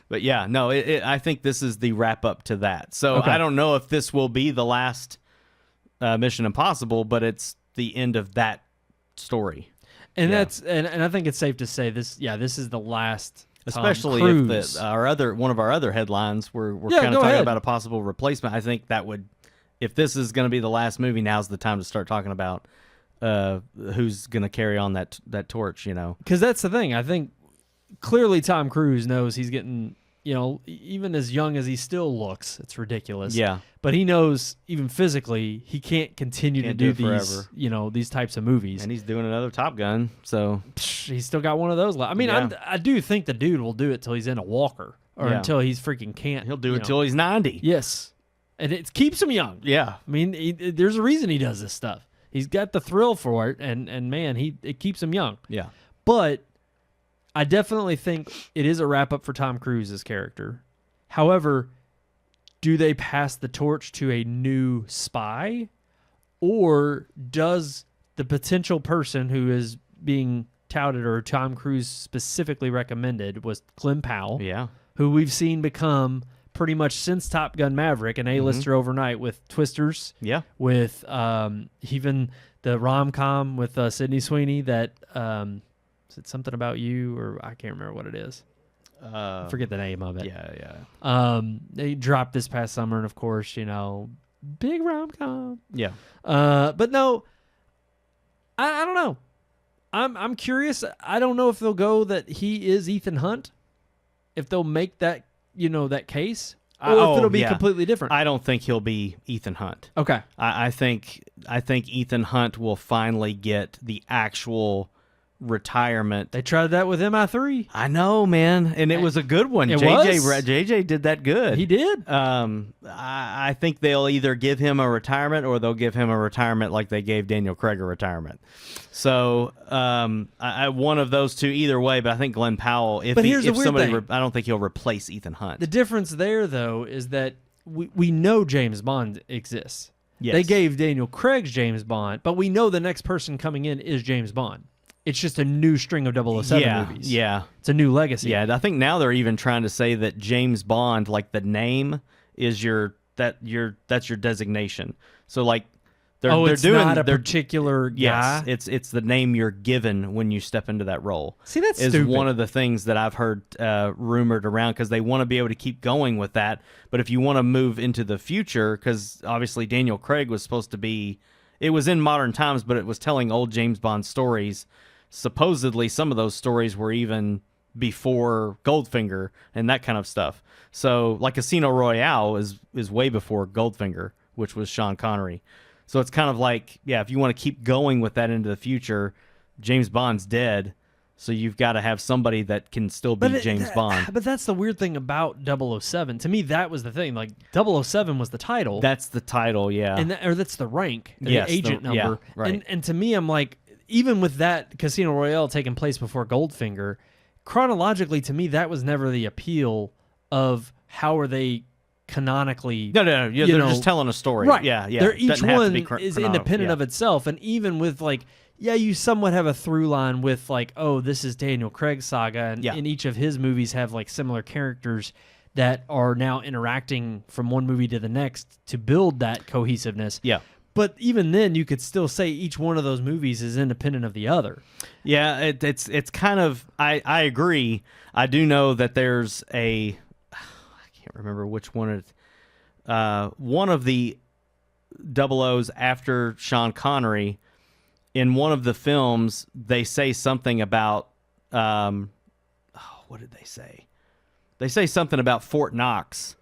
But yeah, no, I think this is the wrap up to that. So I don't know if this will be the last. Mission Impossible, but it's the end of that story, and that's and I think it's safe to say this. Yeah, this is the last. Especially Tom if Cruise. one of our other headlines we're kind of talking about a possible replacement. I think that would, if this is going to be the last movie, now's the time to start talking about who's going to carry on that torch. Because that's the thing. I think clearly Tom Cruise knows he's getting. Even as young as he still looks, it's ridiculous. Yeah. But he knows, even physically, he can't continue to do these, forever. These types of movies. And he's doing another Top Gun, so he's still got one of those left. I mean, I do think the dude will do it till he's in a walker or until he's freaking can't. He'll do it till he's 90. Yes, and it keeps him young. Yeah. I mean, there's a reason he does this stuff. He's got the thrill for it, and man, it keeps him young. Yeah. But I definitely think it is a wrap-up for Tom Cruise's character. However, do they pass the torch to a new spy? Or does the potential person who is being touted or Tom Cruise specifically recommended was Glenn Powell, Yeah. who we've seen become pretty much since Top Gun Maverick, an A-lister overnight with Twisters. Yeah. With even the rom-com with Sydney Sweeney that, is it Something About You, or I can't remember what it is. I forget the name of it. Yeah. They dropped this past summer, and of course, big rom-com. Yeah. But no, I don't know. I'm curious. I don't know if they'll go that he is Ethan Hunt, if they'll make that that case, or if it'll be completely different. I don't think he'll be Ethan Hunt. Okay. I think Ethan Hunt will finally get the actual retirement. They tried that with MI3. I know, man, and it was a good one. It JJ did that good. He did. I think they'll either give him a retirement or they'll give him a retirement like they gave Daniel Craig a retirement. So one of those two, either way. But I think Glenn Powell, if somebody, I don't think he'll replace Ethan Hunt. The difference there, though, is that we know James Bond exists. Yes. They gave Daniel Craig's James Bond, but we know the next person coming in is James Bond. It's just a new string of 007 movies. Yeah. It's a new legacy. Yeah, I think now they're even trying to say that James Bond, like the name, is that's your designation. So like they're doing not a particular guy. Yes, it's the name you're given when you step into that role. See, that's is stupid. One of the things that I've heard rumored around, because they want to be able to keep going with that. But if you want to move into the future, because obviously Daniel Craig was supposed to be, it was in modern times, but it was telling old James Bond stories. Supposedly, some of those stories were even before Goldfinger and that kind of stuff. So, like Casino Royale is way before Goldfinger, which was Sean Connery. So it's kind of like, if you want to keep going with that into the future, James Bond's dead, so you've got to have somebody that can still be James Bond. But that's the weird thing about 007. To me, that was the thing. Like, 007 was the title. That's the title, yeah. Or that's the rank, yes, the agent number. Yeah, right. And to me, I'm like, even with that Casino Royale taking place before Goldfinger, chronologically, to me, that was never the appeal of how are they canonically. No. They're just telling a story. Right. Yeah. Each one is independent of itself. And even with, like, you somewhat have a through line with, like, oh, this is Daniel Craig's saga. And in each of his movies have, like, similar characters that are now interacting from one movie to the next to build that cohesiveness. Yeah. But even then, you could still say each one of those movies is independent of the other. Yeah, it's kind of, I agree. I do know that there's I can't remember which one it, one of the 00s after Sean Connery, in one of the films, they say something about, what did they say? They say something about Fort Knox.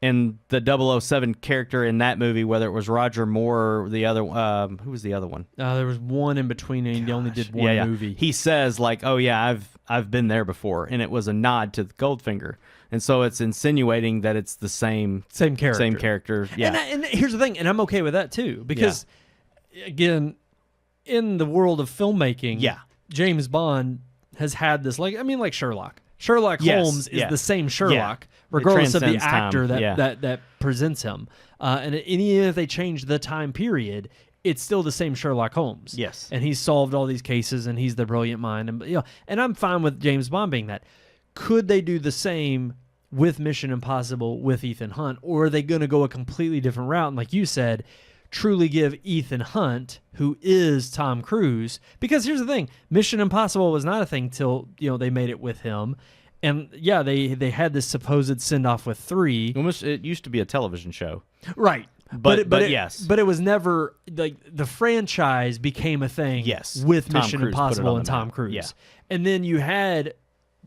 And the 007 character in that movie, whether it was Roger Moore or the other, who was the other one? There was one in between, and he only did one movie. He says, like, "Oh yeah, I've been there before," and it was a nod to Goldfinger, and so it's insinuating that it's the same character. Yeah. And here's the thing, and I'm okay with that too, because again, in the world of filmmaking, James Bond has had this, like Sherlock. Sherlock Holmes is the same Sherlock, regardless of the actor that presents him. And even if they change the time period, it's still the same Sherlock Holmes. Yes. And he's solved all these cases, and he's the brilliant mind. And I'm fine with James Bond being that. Could they do the same with Mission Impossible with Ethan Hunt, or are they going to go a completely different route? And like you said, truly give Ethan Hunt, who is Tom Cruise, because here's the thing, Mission Impossible was not a thing till they made it with him, and they had this supposed send off with 3. It used to be a television show, right? But yes, but it was never like the franchise became a thing. Yes, with Tom Mission Cruise Impossible and Tom Cruise, and then you had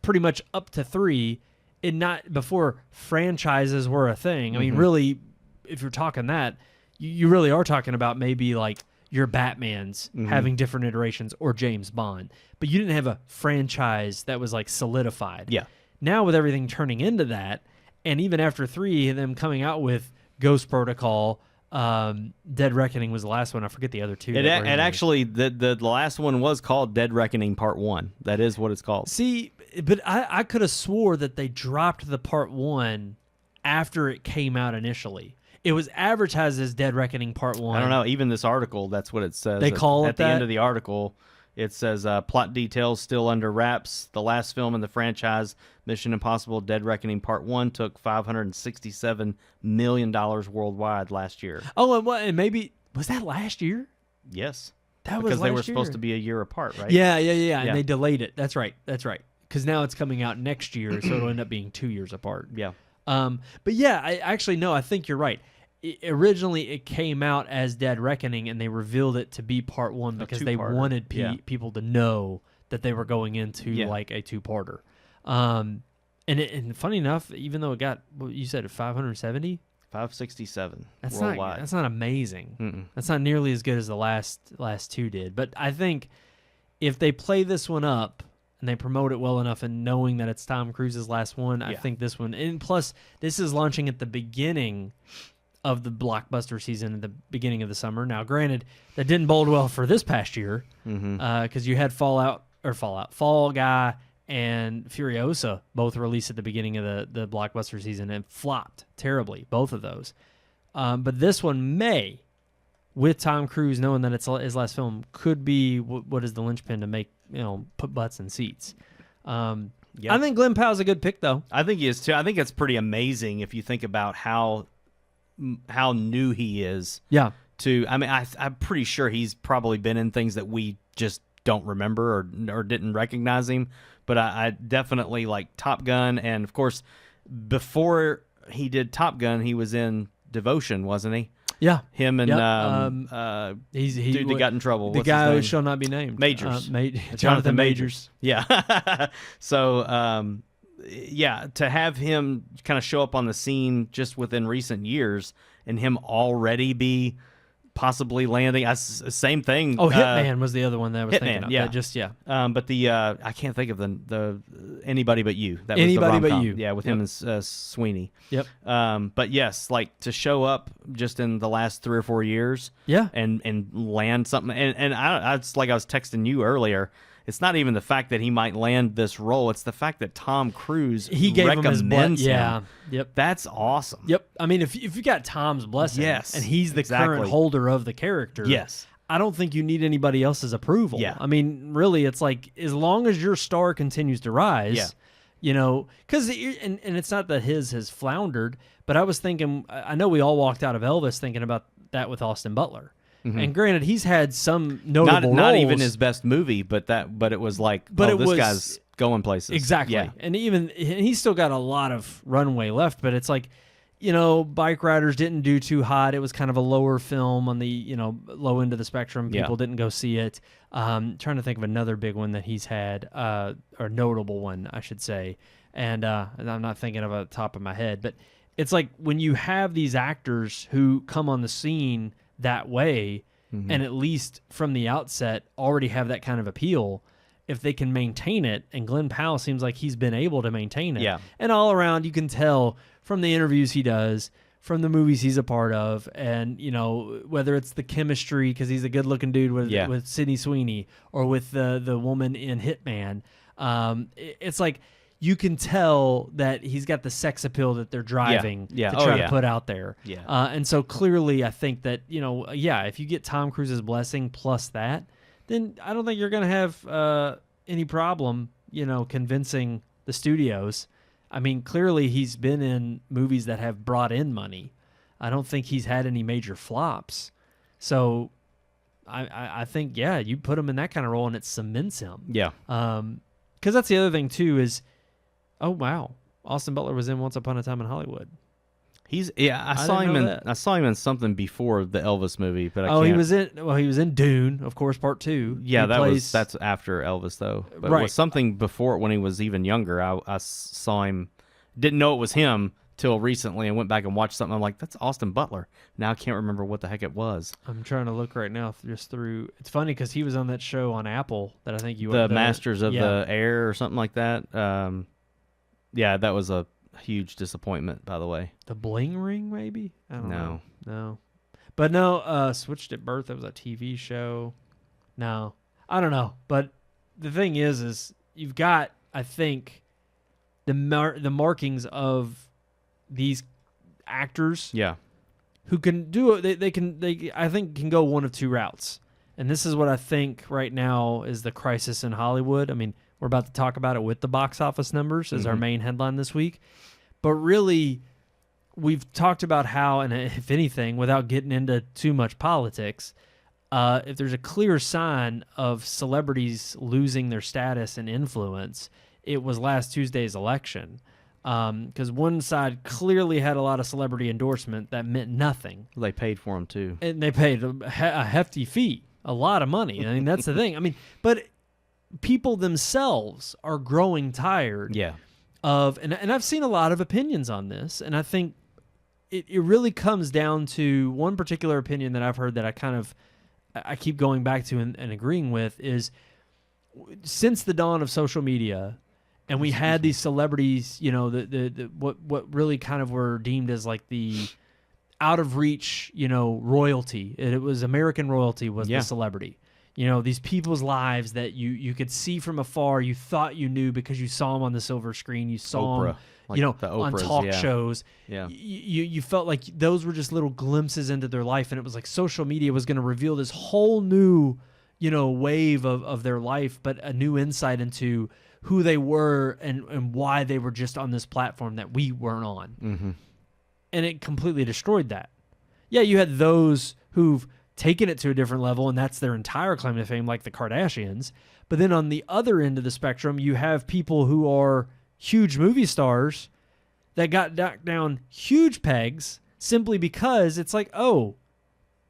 pretty much up to 3, and not before franchises were a thing. I mean, really, if you're talking that. You really are talking about maybe like your Batmans having different iterations or James Bond, but you didn't have a franchise that was like solidified. Yeah. Now with everything turning into that, and even after 3, them coming out with Ghost Protocol, Dead Reckoning was the last one. I forget the other 2. And actually, the last one was called Dead Reckoning Part 1. That is what it's called. See, but I could have swore that they dropped the Part 1 after it came out initially. It was advertised as Dead Reckoning Part 1. I don't know. Even this article, that's what it says. They call it at the end of the article. It says plot details still under wraps. The last film in the franchise, Mission Impossible: Dead Reckoning Part 1, took $567 million worldwide last year. Oh, and maybe was that last year? Yes. That was because they were last supposed year. to be a year apart, right? Yeah, Yeah. and they delayed it. That's right. Because now it's coming out next year, so it'll end up being 2 years apart. Yeah. But yeah, I think you're right. Originally, it came out as Dead Reckoning, and they revealed it to be part 1 because they two-parter. wanted Yeah. people to know that they were going into like a two-parter. And funny enough, even though it got, what you said, 570, 567 that's worldwide. That's not amazing. Mm-mm. That's not nearly as good as the last two did. But I think if they play this one up and they promote it well enough, and knowing that it's Tom Cruise's last one, I think this one. And plus, this is launching at the beginning of the blockbuster season at the beginning of the summer. Now, granted, that didn't bode well for this past year because you had Fall Guy and Furiosa both released at the beginning of the blockbuster season and flopped terribly, both of those. But this one may, with Tom Cruise knowing that it's his last film, could be what is the linchpin to make, put butts in seats. I think Glenn Powell's a good pick, though. I think he is too. I think it's pretty amazing if you think about how new he is. Yeah. I'm pretty sure he's probably been in things that we just don't remember or didn't recognize him. But I definitely like Top Gun, and of course, before he did Top Gun, he was in Devotion, wasn't he? Yeah. Him and he dude that got in trouble. The What's guy his who name? shall not be named. Majors. Jonathan Majors. Yeah. So, to have him kind of show up on the scene just within recent years and him already be possibly landing, same thing. Oh, Hitman was the other one that I was thinking of. Yeah. But the I can't think of the Anybody But You. That was Anybody the But rom-com. You. Yeah, with him and Sweeney. Yep. But yes, like to show up just in the last 3 or 4 years. Yeah. And land something. And it's like I was texting you earlier. It's not even the fact that he might land this role. It's the fact that Tom Cruise recommends him. Yeah. Yep. That's awesome. Yep. I mean, if you got Tom's blessing, Yes, and he's the current holder of the character, yes, I don't think you need anybody else's approval. Yeah. I mean, really, it's like as long as your star continues to rise, because and it's not that his has floundered, but I was thinking, I know we all walked out of Elvis thinking about that with Austin Butler. Mm-hmm. And granted, he's had some notable roles. Not even his best movie, but it was like, this guy's going places. Exactly. Yeah. And he's still got a lot of runway left, but it's like, Bike Riders didn't do too hot. It was kind of a lower film on the, low end of the spectrum. People didn't go see it. Trying to think of another big one that he's had, or notable one, I should say. And I'm not thinking of it top of my head, but it's like when you have these actors who come on the scene that way, and at least from the outset already have that kind of appeal, if they can maintain it, and Glenn Powell seems like he's been able to maintain it. Yeah. And all around, you can tell from the interviews he does, from the movies he's a part of, and, whether it's the chemistry, because he's a good-looking dude with Sydney Sweeney, or with the woman in Hitman, it's like you can tell that he's got the sex appeal that they're driving to try to put out there. Yeah. And so clearly I think that, if you get Tom Cruise's blessing plus that, then I don't think you're going to have any problem, convincing the studios. I mean, clearly he's been in movies that have brought in money. I don't think he's had any major flops. So I think, you put him in that kind of role and it cements him. Yeah. Because that's the other thing, too, is, oh, wow, Austin Butler was in Once Upon a Time in Hollywood. I saw him in something before the Elvis movie, but I can't. He was in Dune, of course, Part 2. Yeah, that's after Elvis though. But it was something before when he was even younger. I saw him, didn't know it was him till recently, and went back and watched something. I'm like, that's Austin Butler. Now I can't remember what the heck it was. I'm trying to look right now just through. It's funny because he was on that show on Apple that I think the Masters of the Air or something like that. That was a huge disappointment, by the way. The Bling Ring, maybe? I don't know. No. But no, Switched at Birth, that was a TV show. No. I don't know. But the thing is you've got, I think, the markings of these actors who can do it. They I think can go one of two routes. And this is what I think right now is the crisis in Hollywood. I mean, we're about to talk about it with the box office numbers as our main headline this week. But really, we've talked about how, and if anything, without getting into too much politics, if there's a clear sign of celebrities losing their status and influence, it was last Tuesday's election. Because one side clearly had a lot of celebrity endorsement that meant nothing. They paid for them, too. And they paid a hefty fee, a lot of money. I mean, that's the thing. I mean, but people themselves are growing tired of, and I've seen a lot of opinions on this, and I think it really comes down to one particular opinion that I've heard that I keep going back to and agreeing with is, since the dawn of social media, and we had these celebrities, you know, what really kind of were deemed as like the out of reach, you know, royalty. It was American royalty was the celebrity. You know, these people's lives that you could see from afar, you thought you knew because you saw them on the silver screen, you saw them, like you know, the on Oprahs, talk shows. Yeah. You felt like those were just little glimpses into their life, and it was like social media was going to reveal this whole new, you know, wave of their life, but a new insight into who they were and why they were just on this platform that we weren't on. Mm-hmm. And it completely destroyed that. Yeah, you had those who've taken it to a different level, and that's their entire claim to fame, like the Kardashians. But then on the other end of the spectrum, you have people who are huge movie stars that got knocked down huge pegs simply because it's like, oh,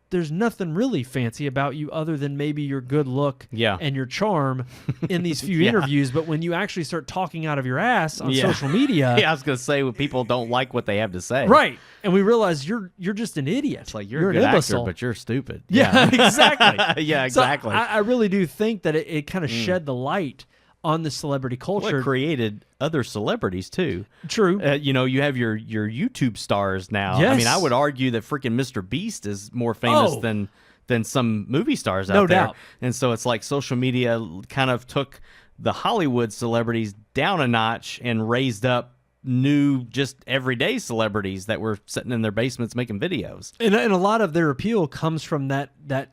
there's nothing really fancy about you other than maybe your good look and your charm in these few interviews. But when you actually start talking out of your ass on social media... I was going to say, when people don't like what they have to say. Right. And we realize you're just an idiot. It's like, you're a good actor, but you're stupid. Yeah, exactly. Yeah, exactly. So I really do think that it kind of shed the light on the celebrity culture. Well, it created other celebrities, too. True. You know, you have your YouTube stars now. Yes. I mean, I would argue that freaking Mr. Beast is more famous than some movie stars out there. No doubt. And so it's like social media kind of took the Hollywood celebrities down a notch and raised up new, just everyday celebrities that were sitting in their basements making videos. And a lot of their appeal comes from that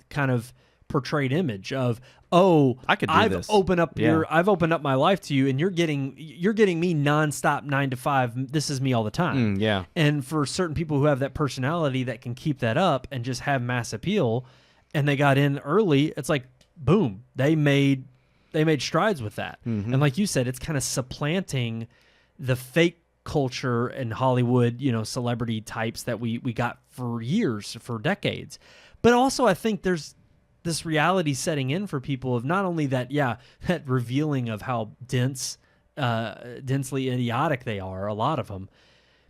kind of portrayed image of, oh, I could do I've this. opened up I've opened up my life to you, and you're getting me nonstop 9 to 5. This is me all the time. And for certain people who have that personality that can keep that up and just have mass appeal, and they got in early, it's like boom, they made strides with that. And like you said, it's kind of supplanting the fake culture and Hollywood, you know, celebrity types that we got for years, for decades. But also, I think there's this reality setting in for people of not only that, that revealing of how densely idiotic they are, a lot of them,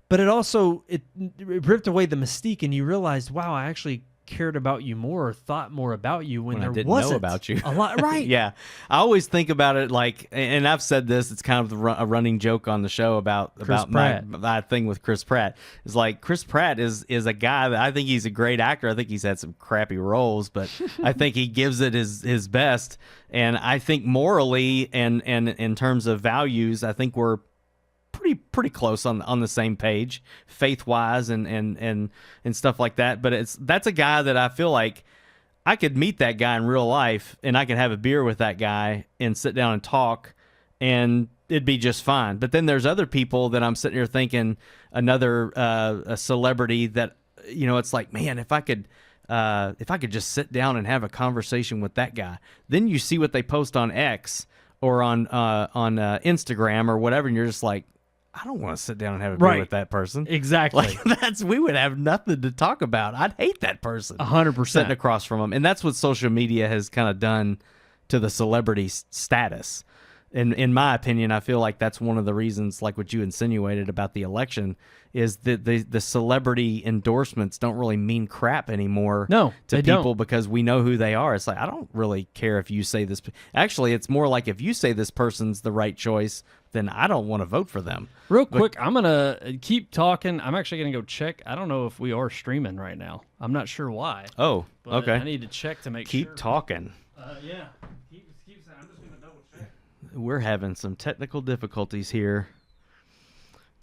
but it also, it ripped away the mystique, and you realized, wow, I actually cared about you more, or thought more about you when there I didn't wasn't know about you a lot, right? Yeah, I always think about it like, and I've said this, it's kind of a running joke on the show about my thing with Chris Pratt. It's like, Chris Pratt is a guy that I think he's a great actor. I think he's had some crappy roles, but I think he gives it his best. And I think morally and in terms of values, I think we're pretty close on the same page, faith wise and stuff like that. But that's a guy that I feel like I could meet that guy in real life, and I could have a beer with that guy and sit down and talk, and it'd be just fine. But then there's other people that I'm sitting here thinking, another a celebrity that, you know, it's like, man, if I could just sit down and have a conversation with that guy. Then you see what they post on X or on Instagram or whatever, and you're just like, I don't want to sit down and have a beer with that person. Exactly. Like, we would have nothing to talk about. I'd hate that person. 100%. Sitting across from them. And that's what social media has kind of done to the celebrity status. In my opinion, I feel like that's one of the reasons, like what you insinuated about the election, is that the celebrity endorsements don't really mean crap anymore to people don't. Because we know who they are. It's like, I don't really care if you say this. Actually, it's more like if you say this person's the right choice, then I don't want to vote for them. Real quick, I'm going to keep talking. I'm actually going to go check. I don't know if we are streaming right now. I'm not sure why. Oh, okay. I need to check to make sure. Keep talking. Yeah. I'm just going to double check. We're having some technical difficulties here,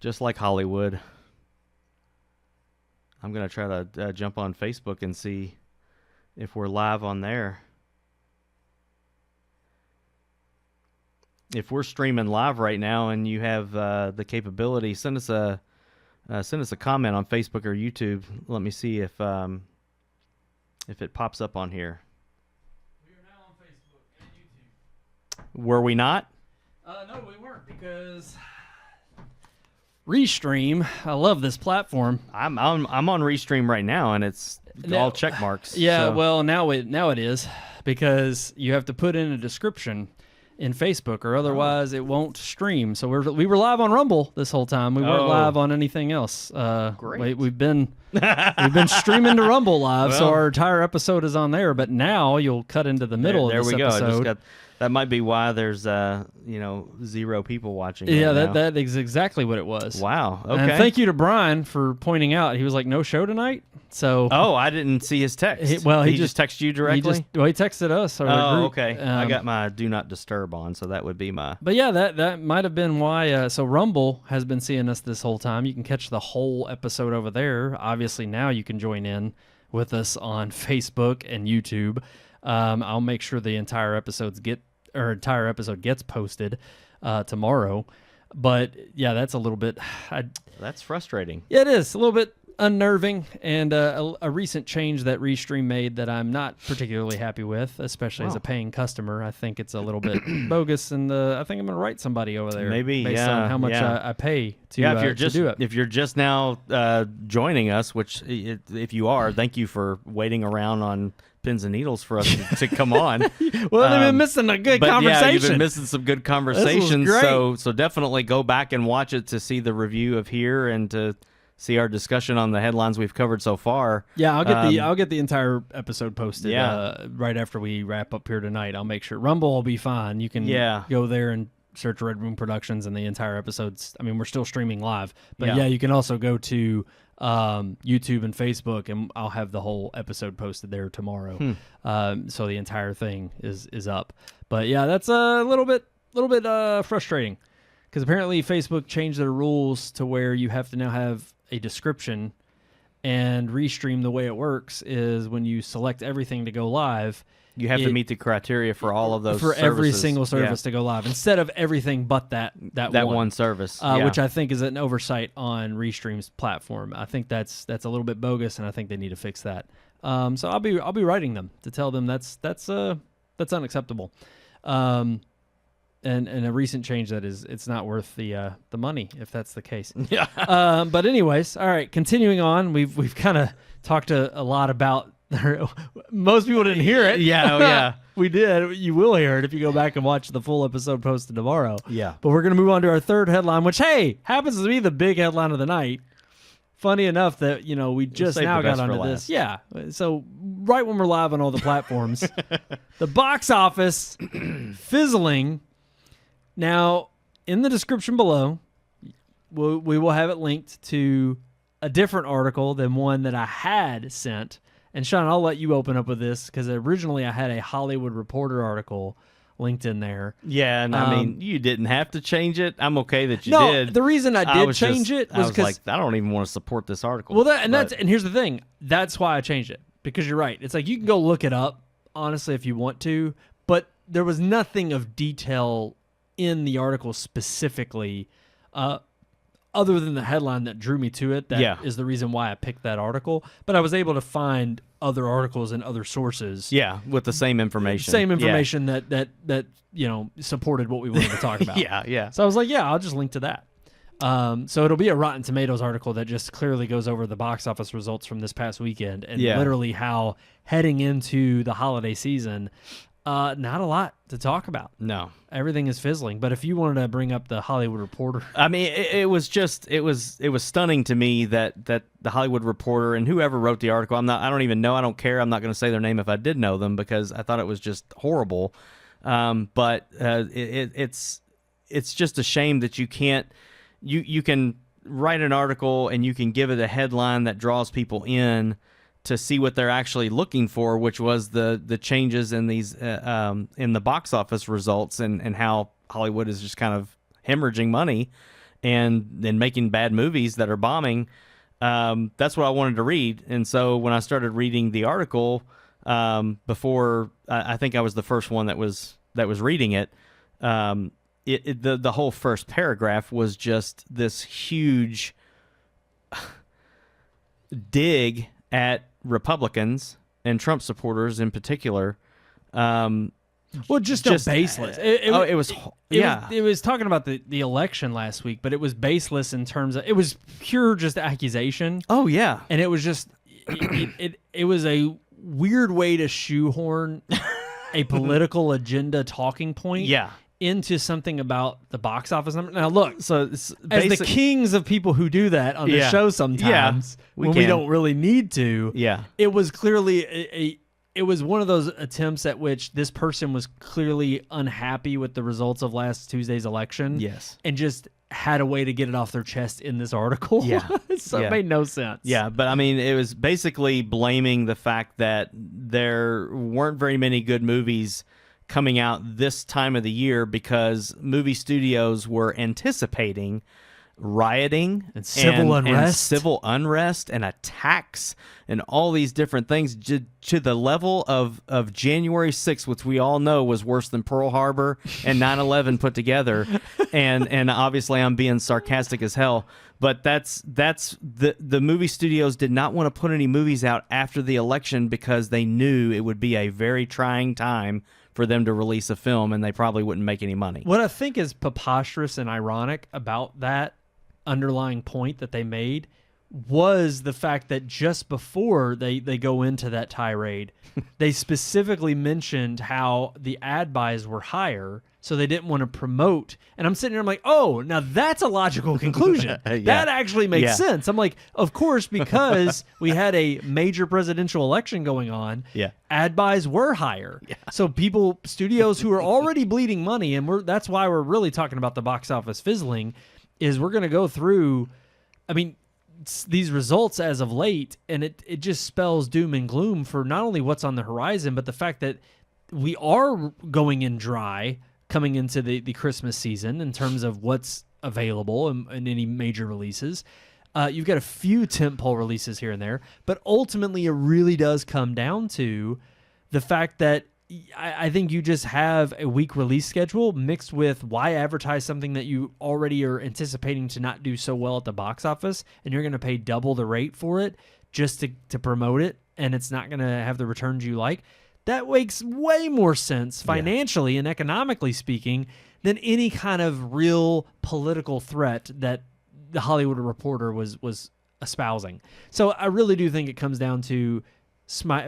just like Hollywood. I'm going to try to jump on Facebook and see if we're live on there. if we're streaming live right now and you have the capability, send us a comment on Facebook or YouTube. Let me see if it pops up on here. We are now on Facebook and YouTube. Were we not? No, we weren't, because Restream. I love this platform. I'm on Restream right now, and it's all check marks. Yeah, so. well, now it is, because you have to put in a description in Facebook, or otherwise it won't stream. So we were live on Rumble this whole time. We weren't live on anything else. Great. We've been streaming to Rumble live, so our entire episode is on there. But now you'll cut into the middle of this episode. There we go. That might be why there's 0 people watching. Yeah, right now. that is exactly what it was. Wow. Okay. And thank you to Brian for pointing out. He was like, "No show tonight." So I didn't see his text. He just texted you directly. He texted us. Our group. Okay. I got my do not disturb on, so that would be my. But yeah, that might have been why. So Rumble has been seeing us this whole time. You can catch the whole episode over there. Obviously, now you can join in with us on Facebook and YouTube. I'll make sure the entire episode gets posted tomorrow. But yeah, that's a little bit. That's frustrating. Yeah, it is a little bit unnerving, and a recent change that Restream made that I'm not particularly happy with, especially as a paying customer. I think it's a little bit bogus, and I think I'm going to write somebody over there. Maybe, based on how much I pay to do it. If you're just now joining us, which if you are, thank you for waiting around on pins and needles for us to come on. Well, they've been missing a good conversation. Yeah, you've been missing some good conversations. So definitely go back and watch it to see the review of here and to see our discussion on the headlines we've covered so far. Yeah, I'll get the entire episode posted right after we wrap up here tonight. I'll make sure Rumble will be fine. You can go there and search Red Moon Productions, and the entire episode's. I mean, we're still streaming live, but you can also go to YouTube and Facebook, and I'll have the whole episode posted there tomorrow. So the entire thing is up. But yeah, that's a little bit frustrating, because apparently Facebook changed their rules to where you have to now have a description, and Restream, the way it works is when you select everything to go live, you have to meet the criteria for all of those for services. every single service to go live, instead of everything but that one service, which I think is an oversight on Restream's platform. I think that's a little bit bogus, and I think they need to fix that. So I'll be writing them to tell them that's unacceptable. And a recent change that is, it's not worth the money if that's the case. Yeah. But anyways, all right. Continuing on, we've kind of talked a lot about. Most people didn't hear it. Yeah. We did. You will hear it if you go back and watch the full episode posted tomorrow. Yeah. But we're gonna move on to our third headline, which happens to be the big headline of the night. Funny enough that we just now got onto this. Yeah. So right when we're live on all the platforms, the box office fizzling. Now, in the description below, we will have it linked to a different article than one that I had sent. And Sean, I'll let you open up with this, because originally I had a Hollywood Reporter article linked in there. Yeah, and I mean, you didn't have to change it. I'm okay that you no, did. The reason I did change it was because I don't even want to support this article. Well, and here's the thing. That's why I changed it, because you're right. It's like you can go look it up, honestly, if you want to, but there was nothing of detail in the article specifically, other than the headline that drew me to it. That is the reason why I picked that article. But I was able to find other articles and other sources. Yeah, with the same information. That supported what we wanted to talk about. Yeah. So I was like, I'll just link to that. So it'll be a Rotten Tomatoes article that just clearly goes over the box office results from this past weekend, and literally how heading into the holiday season, not a lot to talk about. No. Everything is fizzling. But if you wanted to bring up the Hollywood Reporter. I mean, it was stunning to me that the Hollywood Reporter and whoever wrote the article, I don't even know, I don't care. I'm not going to say their name if I did know them, because I thought it was just horrible. But it's just a shame that you can't, you can write an article and you can give it a headline that draws people in to see what they're actually looking for, which was the changes in these in the box office results, and how Hollywood is just kind of hemorrhaging money and then making bad movies that are bombing. That's what I wanted to read. And so when I started reading the article, before I think I was the first one that was reading it, the whole first paragraph was just this huge dig at Republicans and Trump supporters in particular. Just baseless. It was talking about the election last week, but it was baseless in terms of, it was pure just accusation. Oh yeah, and it was just it was a weird way to shoehorn a political agenda talking point. Into something about the box office number. Now, look, so as the kings of people who do that on the show sometimes, when we don't really need to, it was clearly it was one of those attempts at which this person was clearly unhappy with the results of last Tuesday's election. Yes. And just had a way to get it off their chest in this article. So it made no sense. Yeah, but I mean, it was basically blaming the fact that there weren't very many good movies coming out this time of the year because movie studios were anticipating rioting and civil unrest and attacks and all these different things to the level of January 6th, which we all know was worse than Pearl Harbor and 9/11 put together. And obviously I'm being sarcastic as hell, but that's the movie studios did not want to put any movies out after the election because they knew it would be a very trying time for them to release a film, and they probably wouldn't make any money. What I think is preposterous and ironic about that underlying point that they made was the fact that just before they go into that tirade, they specifically mentioned how the ad buys were higher, so they didn't want to promote. And I'm sitting here, I'm like, oh, now that's a logical conclusion. That actually makes sense. I'm like, of course, because we had a major presidential election going on, ad buys were higher. So studios who are already bleeding money, and that's why we're really talking about the box office fizzling, is we're going to go through, I mean, these results as of late, and it just spells doom and gloom for not only what's on the horizon, but the fact that we are going in dry coming into the Christmas season in terms of what's available and any major releases. You've got a few tentpole releases here and there, but ultimately it really does come down to the fact that I think you just have a weak release schedule mixed with why advertise something that you already are anticipating to not do so well at the box office, and you're going to pay double the rate for it just to promote it, and it's not going to have the returns you like. That makes way more sense financially and economically speaking than any kind of real political threat that the Hollywood Reporter was espousing. So I really do think it comes down to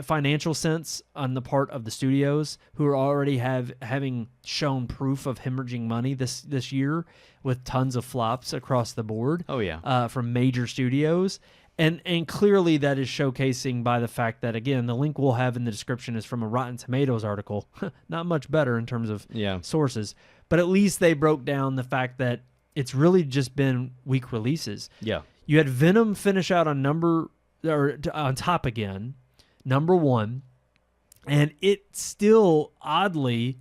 financial sense on the part of the studios, who are already having shown proof of hemorrhaging money this year with tons of flops across the board. From major studios. And clearly that is showcasing by the fact that, again, the link we'll have in the description is from a Rotten Tomatoes article. Not much better in terms of sources, but at least they broke down the fact that it's really just been weak releases. You had Venom finish out on on top again, number 1, and it still oddly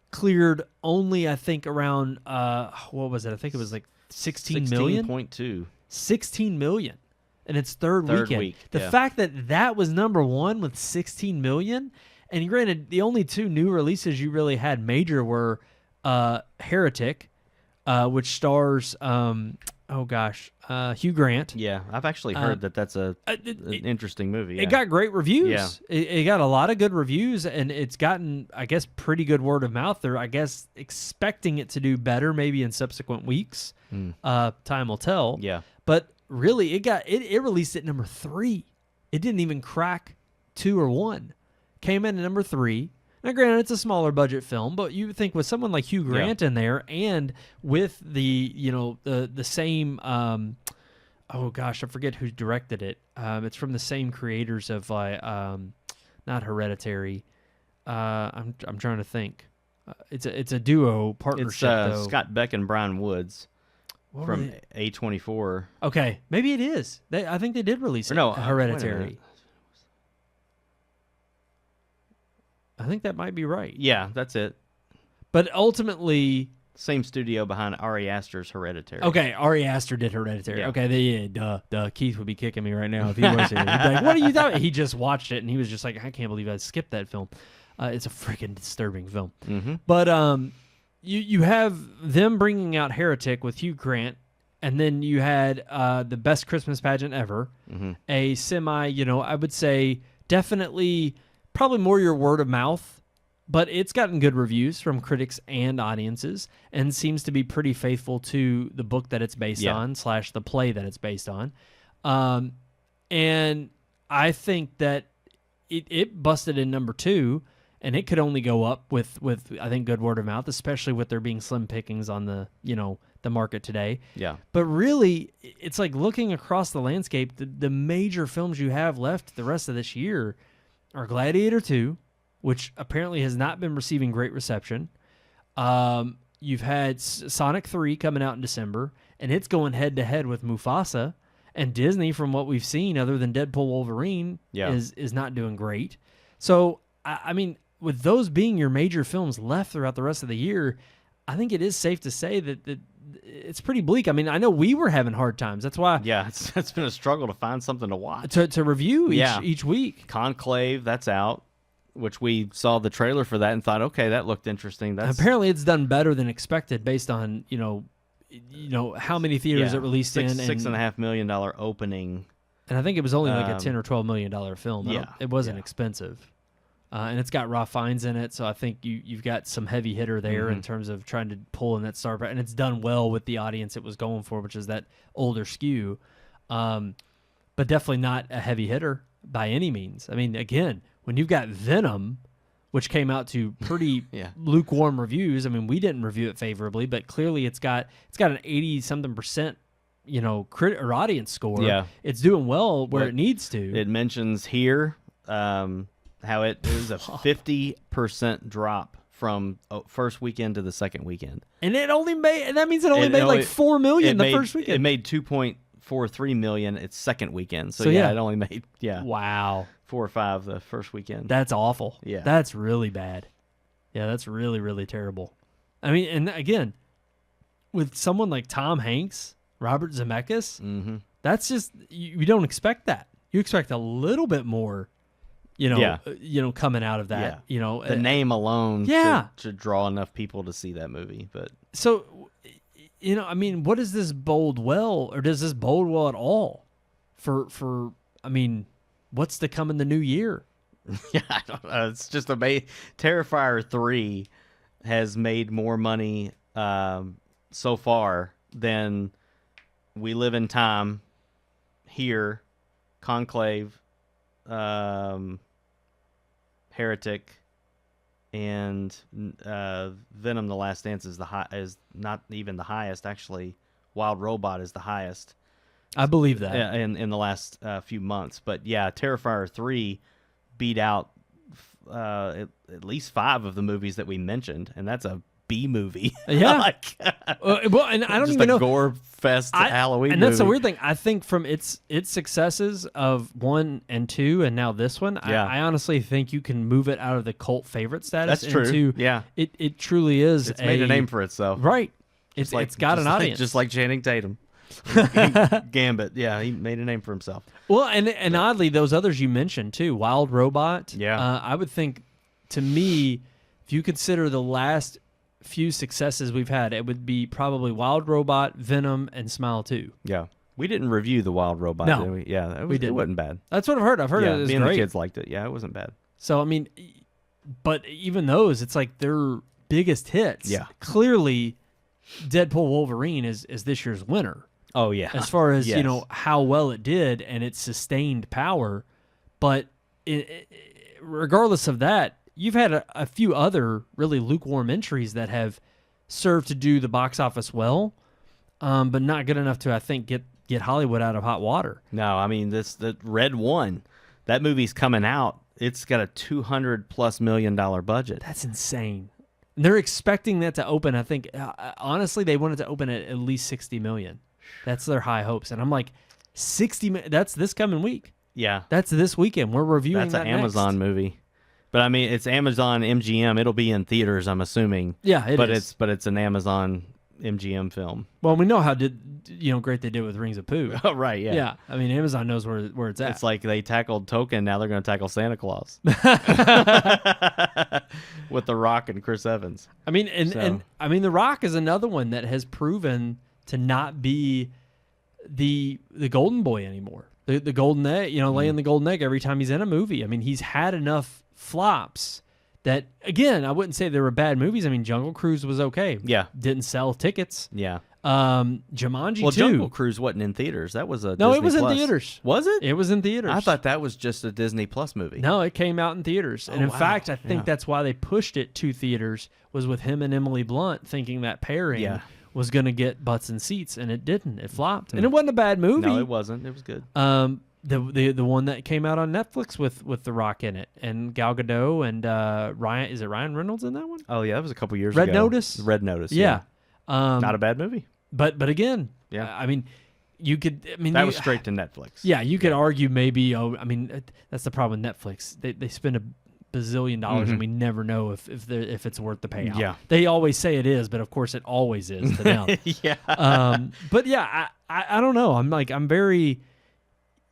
cleared only, I think, around what was it? I think it was like 16 million. 16.2. 16 million. And its third weekend. The fact that was number 1 with 16 million, and granted, the only 2 new releases you really had major were Heretic, which stars Hugh Grant. Yeah, I've actually heard that's an interesting movie. It got great reviews. It got a lot of good reviews, and it's gotten, I guess, pretty good word of mouth. They're, I guess, expecting it to do better maybe in subsequent weeks. Time will tell. But really, it released at number 3. It didn't even crack 2 or 1. Came in at number 3. Now, granted, it's a smaller budget film, but you think with someone like Hugh Grant in there, and with the same I forget who directed it. It's from the same creators of not Hereditary. I'm trying to think. It's a duo partnership. It's Scott Beck and Brian Woods. From A24. Okay, maybe it is. I think they did release Hereditary. I think that might be right. Yeah, that's it. But ultimately, same studio behind Ari Aster's Hereditary. Okay, Ari Aster did Hereditary. Yeah. Okay, duh. Keith would be kicking me right now if he was here. He'd be like, "What are you talking?" He just watched it and he was just like, "I can't believe I skipped that film." It's a freaking disturbing film. Mm-hmm. But you have them bringing out Heretic with Hugh Grant, and then you had the best Christmas pageant ever, a semi, I would say definitely probably more your word of mouth, but it's gotten good reviews from critics and audiences and seems to be pretty faithful to the book that it's based on / the play that it's based on. And I think that it busted in number 2, and it could only go up with I think good word of mouth, especially with there being slim pickings on the the market today. Yeah. But really, it's like looking across the landscape. The major films you have left the rest of this year are Gladiator 2, which apparently has not been receiving great reception. You've had Sonic 3 coming out in December, and it's going head to head with Mufasa. And Disney, from what we've seen, other than Deadpool Wolverine, is not doing great. So, I mean, with those being your major films left throughout the rest of the year, I think it is safe to say that it's pretty bleak. I mean, I know we were having hard times. That's why. Yeah, it's been a struggle to find something to watch. To review each week. Conclave, that's out, which we saw the trailer for that and thought, okay, that looked interesting. Apparently it's done better than expected based on, how many theaters it released in. $6.5 million opening. And I think it was only like a $10 or $12 million film. It wasn't expensive. And it's got Ralph Fiennes in it, so I think you've got some heavy hitter there in terms of trying to pull in that star. And it's done well with the audience it was going for, which is that older skew. But definitely not a heavy hitter by any means. I mean, again, when you've got Venom, which came out to pretty lukewarm reviews. I mean, we didn't review it favorably, but clearly it's got an 80-something%, crit or audience score. Yeah. It's doing well where it needs to. It mentions here how it was a 50% drop from first weekend to the second weekend. And that means it only made like $4 million the first weekend. It made $2.43 million its second weekend. So it only made wow, 4 or 5 the first weekend. That's awful. Yeah. That's really bad. Yeah, that's really, really terrible. I mean, and again, with someone like Tom Hanks, Robert Zemeckis, that's just you don't expect that. You expect a little bit more coming out of that. The name alone should draw enough people to see that movie. But so, I mean, what does this bode well, or does this bode well at all for I mean, what's to come in the new year? I don't know. It's just amazing. Terrifier 3 has made more money so far than We Live in Time, Here, Conclave, Heretic, and Venom: The Last Dance is not even the highest. Actually, Wild Robot is the highest. I believe that in the last few months. But yeah, Terrifier 3 beat out at least 5 of the movies that we mentioned, and that's a B movie. Yeah. Well, and I don't just even know. Gore fest Halloween and that's movie. the weird thing. I think from its successes of 1 and 2, and now this one, I honestly think you can move it out of the cult favorite status. That's true. Into, yeah, it truly is. It's made a name for itself. Right. It's got an audience, just like Channing Tatum. Gambit, he made a name for himself. Well, and oddly, those others you mentioned too, Wild Robot. Yeah, I would think, to me, if you consider the last few successes we've had, it would be probably Wild Robot, Venom, and Smile 2. Yeah, we didn't review the Wild Robot. No, did we? Yeah, we didn't. It wasn't bad. That's what I've heard. I've heard it was me and great. The kids liked it. Yeah, it wasn't bad. So I mean, but even those, it's like their biggest hits. Yeah, clearly, Deadpool Wolverine is this year's winner. Oh yeah, as far as how well it did and its sustained power, but regardless of that, you've had a few other really lukewarm entries that have served to do the box office well, but not good enough to, I think, get Hollywood out of hot water. No, I mean the Red One, that movie's coming out. It's got a $200+ million budget. That's insane. And they're expecting that to open. I think honestly, they wanted to open at least $60 million. That's their high hopes, and I'm like, 60. That's this coming week. Yeah, that's this weekend. We're reviewing. That's an Amazon movie, but I mean, it's Amazon MGM. It'll be in theaters, I'm assuming. Yeah, but it's an Amazon MGM film. Well, we know how great they did with Rings of Pooh. Oh, right, yeah. Yeah, I mean, Amazon knows where it's at. It's like they tackled Token, now they're going to tackle Santa Claus. With The Rock and Chris Evans. I mean, and The Rock is another one that has proven to not be the golden boy anymore. The golden egg, laying the golden egg every time he's in a movie. I mean, he's had enough flops that, again, I wouldn't say they were bad movies. I mean, Jungle Cruise was okay. Yeah. Didn't sell tickets. Yeah. Jumanji 2. Jungle Cruise wasn't in theaters. That was a No, Disney it was Plus. in theaters. Was it? It was in theaters. I thought that was just a Disney Plus movie. No, it came out in theaters. And in fact, I think that's why they pushed it to theaters, was with him and Emily Blunt thinking that pairing was going to get butts and seats, and it didn't. It flopped. And it wasn't a bad movie. No, it wasn't. It was good. The one that came out on Netflix with The Rock in it, and Gal Gadot and Ryan, is it Ryan Reynolds in that one? Oh yeah, that was a couple years ago. Red Notice? Red Notice. Yeah. Not a bad movie. But again, yeah. I mean, that was straight to Netflix. Yeah, you could argue maybe. I mean, that's the problem with Netflix. They spend $1 bazillion and we never know if it's worth the payout. Yeah. They always say it is, but of course it always is to them. Yeah. But yeah, I don't know. I'm very.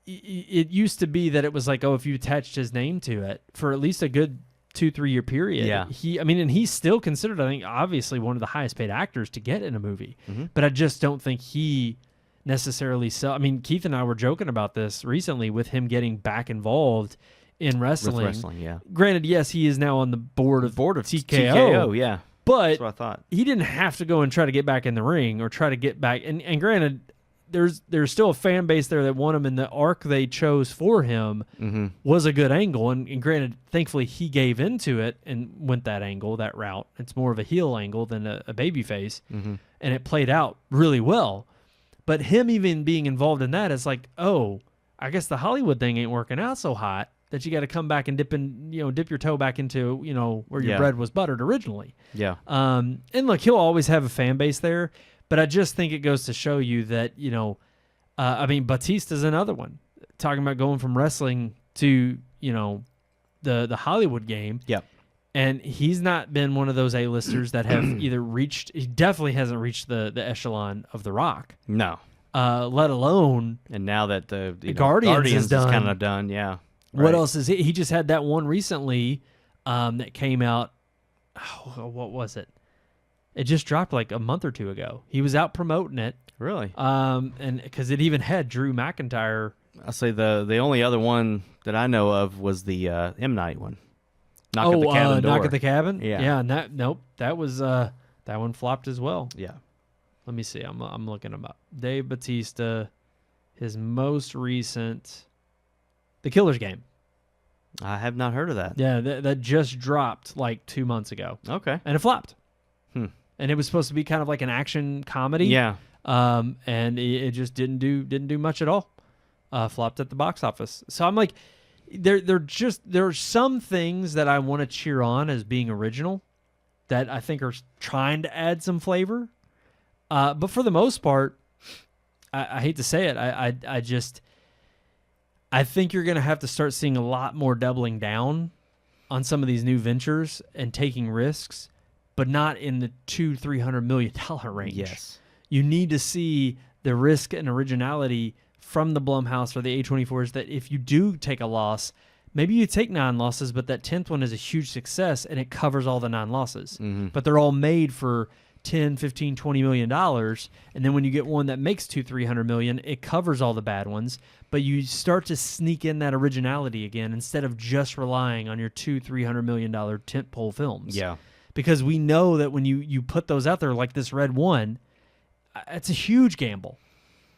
It used to be that it was like, if you attached his name to it for at least a good 2-3 year period. Yeah. And he's still considered, I think, obviously one of the highest paid actors to get in a movie. But I just don't think he necessarily Keith and I were joking about this recently with him getting back involved in wrestling. With wrestling, yeah. Granted, yes, he is now on the board of TKO. TKO, yeah. But that's what I thought. He didn't have to go and try to get back in the ring or try to get back. And granted, there's still a fan base there that want him, and the arc they chose for him was a good angle. And granted, thankfully, he gave into it and went that angle, that route. It's more of a heel angle than a baby face, and it played out really well. But him even being involved in that is like, I guess the Hollywood thing ain't working out so hot that you got to come back and dip your toe back into, where your bread was buttered originally. Yeah. And look, he'll always have a fan base there. But I just think it goes to show you that, Batista's another one. Talking about going from wrestling to, the Hollywood game. Yep. And he's not been one of those A-listers that have either reached, he definitely hasn't reached the echelon of The Rock. No. Let alone. And now that the Guardians is kind of done, yeah. Right. What else is he just had that one recently that came out. What was it? It just dropped like a month or two ago. He was out promoting it. Really? And because it even had Drew McIntyre. I'll say the only other one that I know of was the M. Night one. Knock at the Cabin Door. Knock at the Cabin? Yeah. Yeah, and that was that one flopped as well. Yeah. Let me see. I'm looking him up. Dave Bautista, his most recent, The Killer's Game. I have not heard of that. Yeah, that just dropped like 2 months ago. Okay. And it flopped. And it was supposed to be kind of like an action comedy. Yeah. And it just didn't do much at all. Flopped at the box office. So I'm like, there are some things that I want to cheer on as being original that I think are trying to add some flavor. But for the most part, I hate to say it, I think you're going to have to start seeing a lot more doubling down on some of these new ventures and taking risks, but not in the $200-300 million range. Yes. You need to see the risk and originality from the Blumhouse or the A24s that if you do take a loss, maybe you take 9 losses, but that 10th one is a huge success and it covers all the 9 losses. But they're all made for $10, $15, $20 million. And then when you get one that makes $200-300 million, it covers all the bad ones. But you start to sneak in that originality again instead of just relying on your $200-300 million tentpole films. Yeah. Because we know that when you put those out there, like this Red One, it's a huge gamble.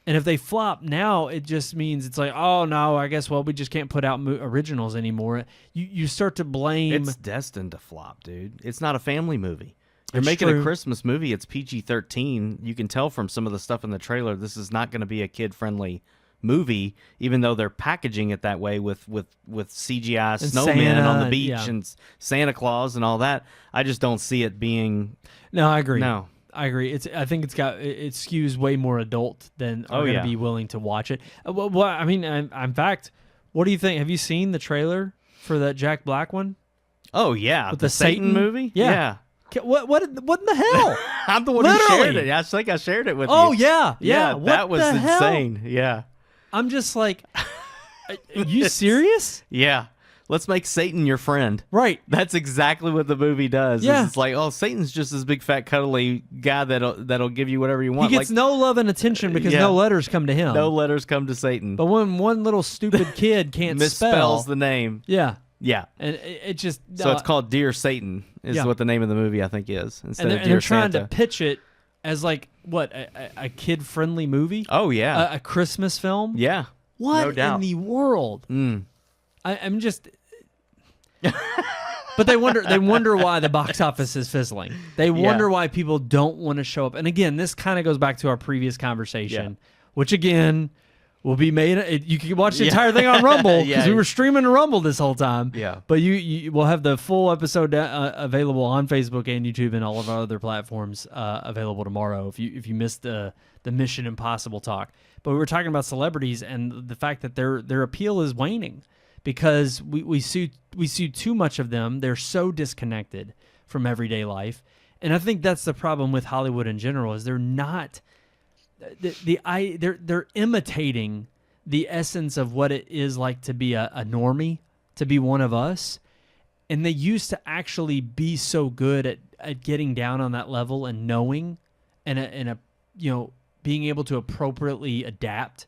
And if they flop now, it just means it's like, oh, no, I guess, we just can't put out originals anymore. You start to blame. It's destined to flop, dude. It's not a family movie. You're It's making true. a Christmas movie. It's PG-13. You can tell from some of the stuff in the trailer, this is not going to be a kid-friendly movie, even though they're packaging it that way with CGI And snowmen Santa, on the beach yeah. and Santa Claus and all that. I just don't see it being. No, I agree. No. I agree. I think it skews way more adult than are going to be willing to watch it. In fact, what do you think? Have you seen the trailer for that Jack Black one? Oh yeah, With the the Satan Satan movie. Yeah. What in the hell? I'm the one who shared it. I think I shared it with you. Oh, yeah. What that was the hell? insane. Yeah. I'm just like, are you serious? Yeah. Let's make Satan your friend. Right. That's exactly what the movie does. Yeah. It's like, oh, Satan's just this big, fat, cuddly guy that'll give you whatever you want. He gets no love and attention because no letters come to him. No letters come to Satan. But when one little stupid kid can't misspells spell, the name. Yeah. Yeah. And it just... So it's called Dear Satan is what the name of the movie, I think, is. Instead of Dear they're trying Santa. to pitch it as like, what, a kid-friendly movie? Oh, yeah. A Christmas film? Yeah. What no doubt. in the world? Mm. I'm just... But they wonder why the box office is fizzling. They wonder why people don't want to show up. And again, this kind of goes back to our previous conversation, which again will be made. You can watch the entire thing on Rumble because we were streaming to Rumble this whole time. Yeah. But you will have the full episode available on Facebook and YouTube and all of our other platforms available tomorrow. If you missed the Mission Impossible talk, but we were talking about celebrities and the fact that their appeal is waning. Because we see too much of them. They're so disconnected from everyday life. And I think that's the problem with Hollywood in general is they're not they're imitating the essence of what it is like to be a normie, to be one of us. And they used to actually be so good at getting down on that level and knowing and being able to appropriately adapt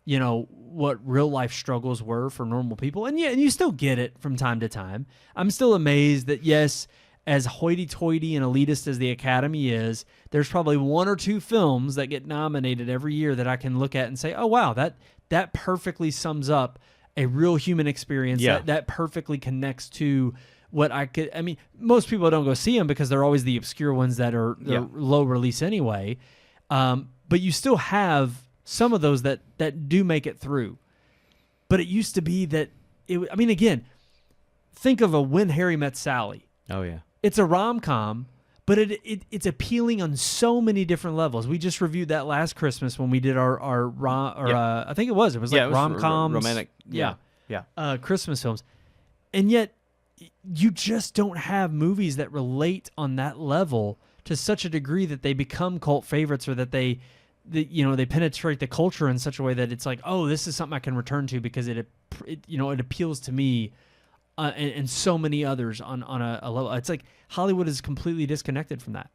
what real life struggles were for normal people. And you still get it from time to time. I'm still amazed that, yes, as hoity-toity and elitist as the Academy is, there's probably one or two films that get nominated every year that I can look at and say, oh, wow, that perfectly sums up a real human experience. Yeah. That perfectly connects to what I could... I mean, most people don't go see them because they're always the obscure ones that are low release anyway. But you still have some of those that do make it through. But it used to be that, again, think of a When Harry Met Sally. Oh, yeah. It's a rom-com, but it's appealing on so many different levels. We just reviewed that last Christmas when we did our I think it was like rom-coms. Romantic. Yeah. Yeah. Christmas films. And yet, you just don't have movies that relate on that level to such a degree that they become cult favorites or that they penetrate the culture in such a way that it's like, oh, this is something I can return to because it appeals to me and so many others on a level. It's like Hollywood is completely disconnected from that.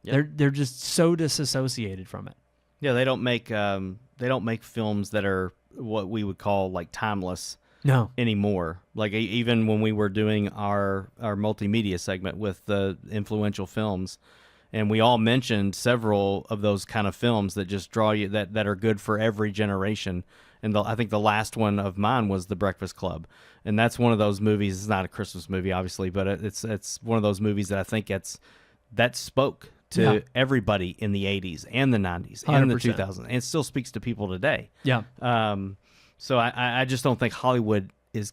Yep. They're just so disassociated from it. Yeah, they don't make films that are what we would call like timeless. No. Anymore. Like even when we were doing our multimedia segment with the influential films. And we all mentioned several of those kind of films that just draw you, that are good for every generation. And I think the last one of mine was The Breakfast Club. And that's one of those movies. It's not a Christmas movie, obviously, but it's one of those movies that I think that spoke to everybody in the 80s and the 90s and 100%. The 2000s. And it still speaks to people today. Yeah. So I just don't think Hollywood is...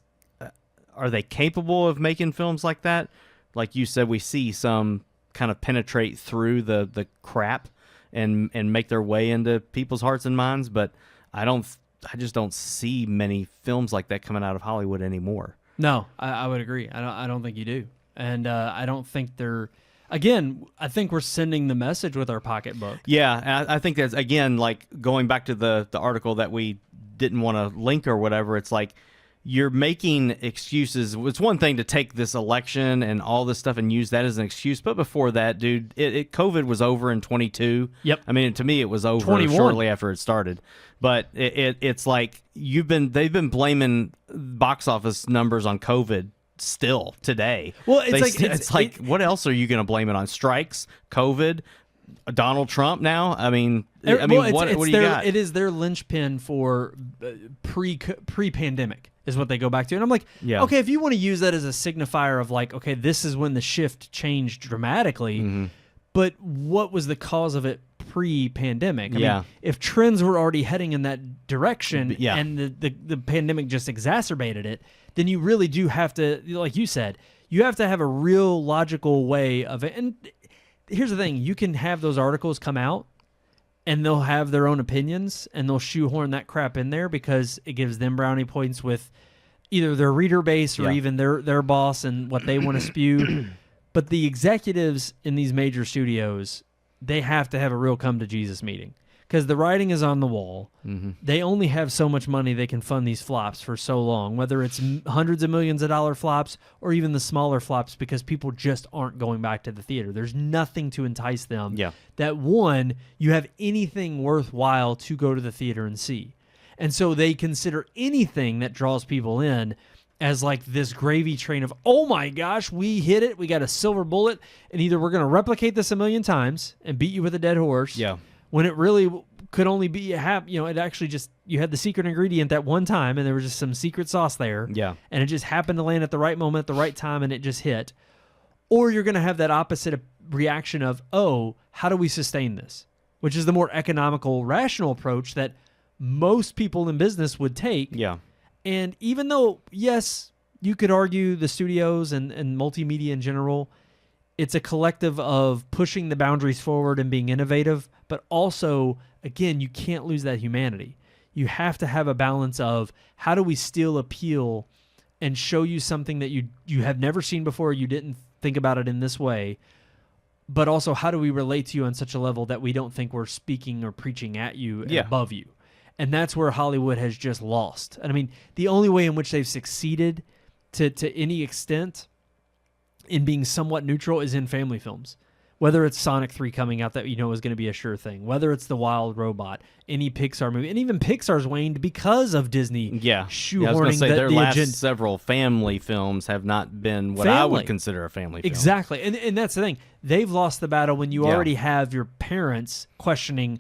are they capable of making films like that? Like you said, we see some... kind of penetrate through the crap and make their way into people's hearts and minds, but I just don't see many films like that coming out of Hollywood anymore. No, I would agree. I don't think you do, and I don't think they're. Again, I think we're sending the message with our pocketbook. Yeah, I think that's again like going back to the article that we didn't want to link or whatever. It's like. You're making excuses. It's one thing to take this election and all this stuff and use that as an excuse, but before that, dude, COVID was over in 22. Yep. I mean, to me, it was over 21. Shortly after it started. But it's like they've been blaming box office numbers on COVID still today. Well, it's like what else are you going to blame it on? Strikes, COVID, Donald Trump now? I mean, what do you got? It is their linchpin for pre-pandemic is what they go back to. And I'm like, okay, if you want to use that as a signifier of like, okay, this is when the shift changed dramatically, but what was the cause of it pre-pandemic? I mean, if trends were already heading in that direction and the pandemic just exacerbated it, then you really do have to, like you said, you have to have a real logical way of it. And here's the thing, you can have those articles come out and they'll have their own opinions and they'll shoehorn that crap in there because it gives them brownie points with either their reader base or even their boss and what they want to spew. But the executives in these major studios, they have to have a real come-to-Jesus meeting because the writing is on the wall. Mm-hmm. They only have so much money they can fund these flops for so long, whether it's hundreds of millions of dollar flops or even the smaller flops, because people just aren't going back to the theater. There's nothing to entice them. Yeah. That, one, you have anything worthwhile to go to the theater and see. And so they consider anything that draws people in as like this gravy train of, oh my gosh, we hit it, we got a silver bullet, and either we're going to replicate this a million times and beat you with a dead horse, when it really could only be it actually just, you had the secret ingredient that one time and there was just some secret sauce there, and it just happened to land at the right moment at the right time and it just hit. Or you're going to have that opposite reaction of, oh, how do we sustain this? Which is the more economical, rational approach that most people in business would take. And even though, yes, you could argue the studios and multimedia in general, it's a collective of pushing the boundaries forward and being innovative, but also, again, you can't lose that humanity. You have to have a balance of how do we still appeal and show you something that you have never seen before, you didn't think about it in this way, but also how do we relate to you on such a level that we don't think we're speaking or preaching at you and above you. And that's where Hollywood has just lost. And I mean, the only way in which they've succeeded to any extent in being somewhat neutral is in family films. Whether it's Sonic 3 coming out that is going to be a sure thing, whether it's The Wild Robot, any Pixar movie, and even Pixar's waned because of Disney shoehorning I was going to say, their last agenda. several family films have not been what I would consider a family film. Exactly. And that's the thing. They've lost the battle when you already have your parents questioning,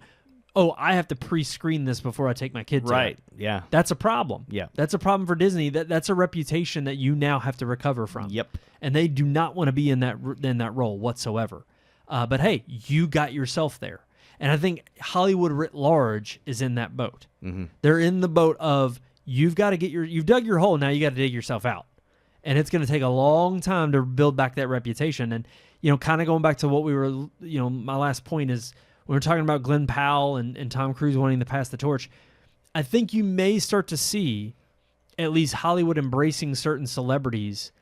oh, I have to pre-screen this before I take my kids. Right. out. Yeah. That's a problem. Yeah. That's a problem for Disney. That's a reputation that you now have to recover from. Yep. And they do not want to be in that role whatsoever. But hey, you got yourself there. And I think Hollywood writ large is in that boat. Mm-hmm. They're in the boat of you've got to you've dug your hole, now you got to dig yourself out. And it's going to take a long time to build back that reputation. And, kind of going back to what we were, my last point is, when we're talking about Glenn Powell and Tom Cruise wanting to pass the torch, I think you may start to see at least Hollywood embracing certain celebrities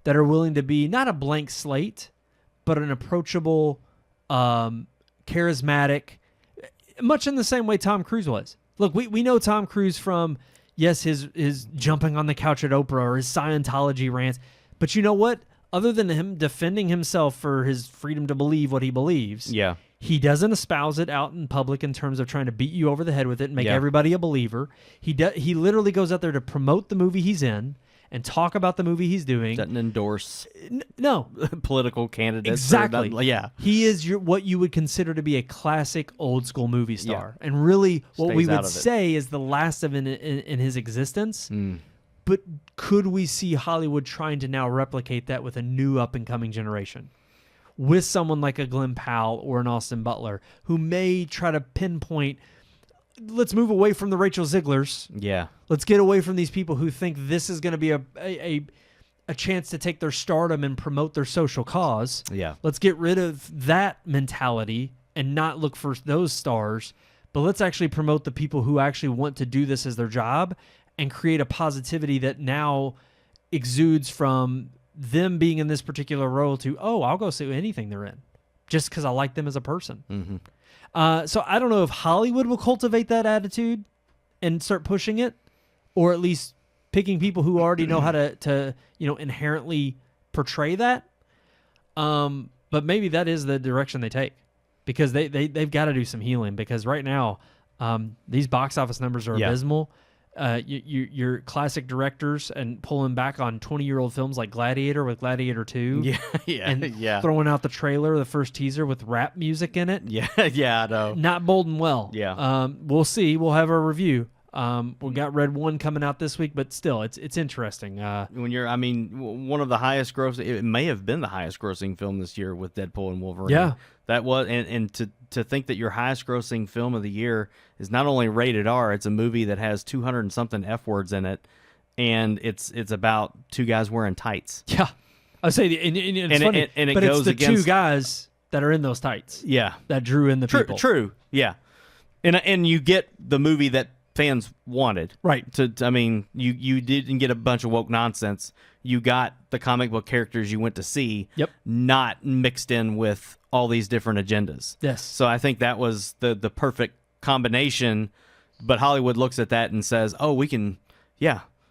that are willing to be not a blank slate, but an approachable, charismatic, much in the same way Tom Cruise was. Look, we know Tom Cruise from, yes, his jumping on the couch at Oprah or his Scientology rants, but you know what? Other than him defending himself for his freedom to believe what he believes, he doesn't espouse it out in public in terms of trying to beat you over the head with it and make everybody a believer. He literally goes out there to promote the movie he's in and talk about the movie he's doing. Doesn't endorse no political candidates. Exactly. He is what you would consider to be a classic old school movie star. And really what we would say is the last of in his existence. But could we see Hollywood trying to now replicate that with a new up-and-coming generation? With someone like a Glenn Powell or an Austin Butler, who may try to pinpoint, let's move away from the Rachel Ziegler's. Yeah. Let's get away from these people who think this is going to be a chance to take their stardom and promote their social cause. Yeah. Let's get rid of that mentality and not look for those stars, but let's actually promote the people who actually want to do this as their job and create a positivity that now exudes from them being in this particular role to, oh, I'll go see anything they're in just because I like them as a person. Mm-hmm. So I don't know if Hollywood will cultivate that attitude and start pushing it, or at least picking people who already know how to inherently portray that. But maybe that is the direction they take, because they've got to do some healing, because right now these box office numbers are abysmal. Your classic directors and pulling back on 20-year-old films like Gladiator with Gladiator 2. And throwing out the trailer, the first teaser with rap music in it. I know. Not boding well. We'll see. We'll have our review. We got Red 1 coming out this week, but still, it's interesting. One of the highest grossing, it may have been the highest grossing film this year with Deadpool and Wolverine. Yeah. That was, and to think that your highest grossing film of the year is not only rated R, it's a movie that has 200 and something F words in it, and it's about two guys wearing tights. Yeah. I say, it's funny, but it's the two guys that are in those tights. Yeah. That drew in the people. True. Yeah. And you get the movie that fans wanted. Right. You didn't get a bunch of woke nonsense. you got the comic book characters you went to see, Yep. not mixed in with all these different agendas. Yes. So I think that was the perfect combination. But Hollywood looks at that and says, "Oh, we can,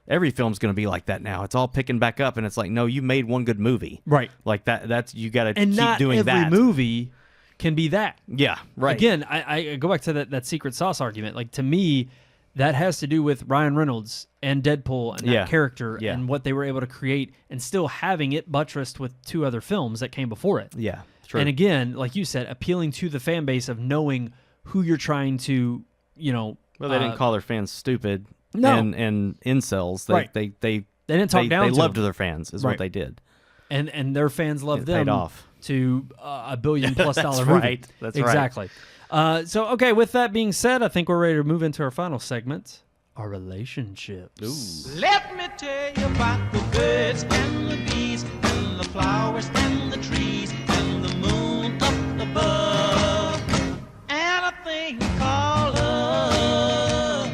every film's going to be like that now. It's all picking back up." And it's like, no, you made one good movie, Right. Like that's you got to And keep not doing every that. movie can be that. Yeah, right. Again, I go back to that secret sauce argument. Like, to me, that has to do with Ryan Reynolds and Deadpool and that character and what they were able to create, and still having it buttressed with 2 other films that came before it. Yeah, true. And again, like you said, appealing to the fan base of knowing who you're trying to, well, they didn't call their fans stupid. No. and incels. Right. They didn't talk down They to loved them. their fans, is Right. what they did. And their fans loved It them paid off. to $1 billion+ That's movie. right. That's right. exactly. So, okay, with that being said, I think we're ready to move into our final segment, our relationships. Let me tell you about the birds and the bees and the flowers and the trees and the moon up above and a thing called love.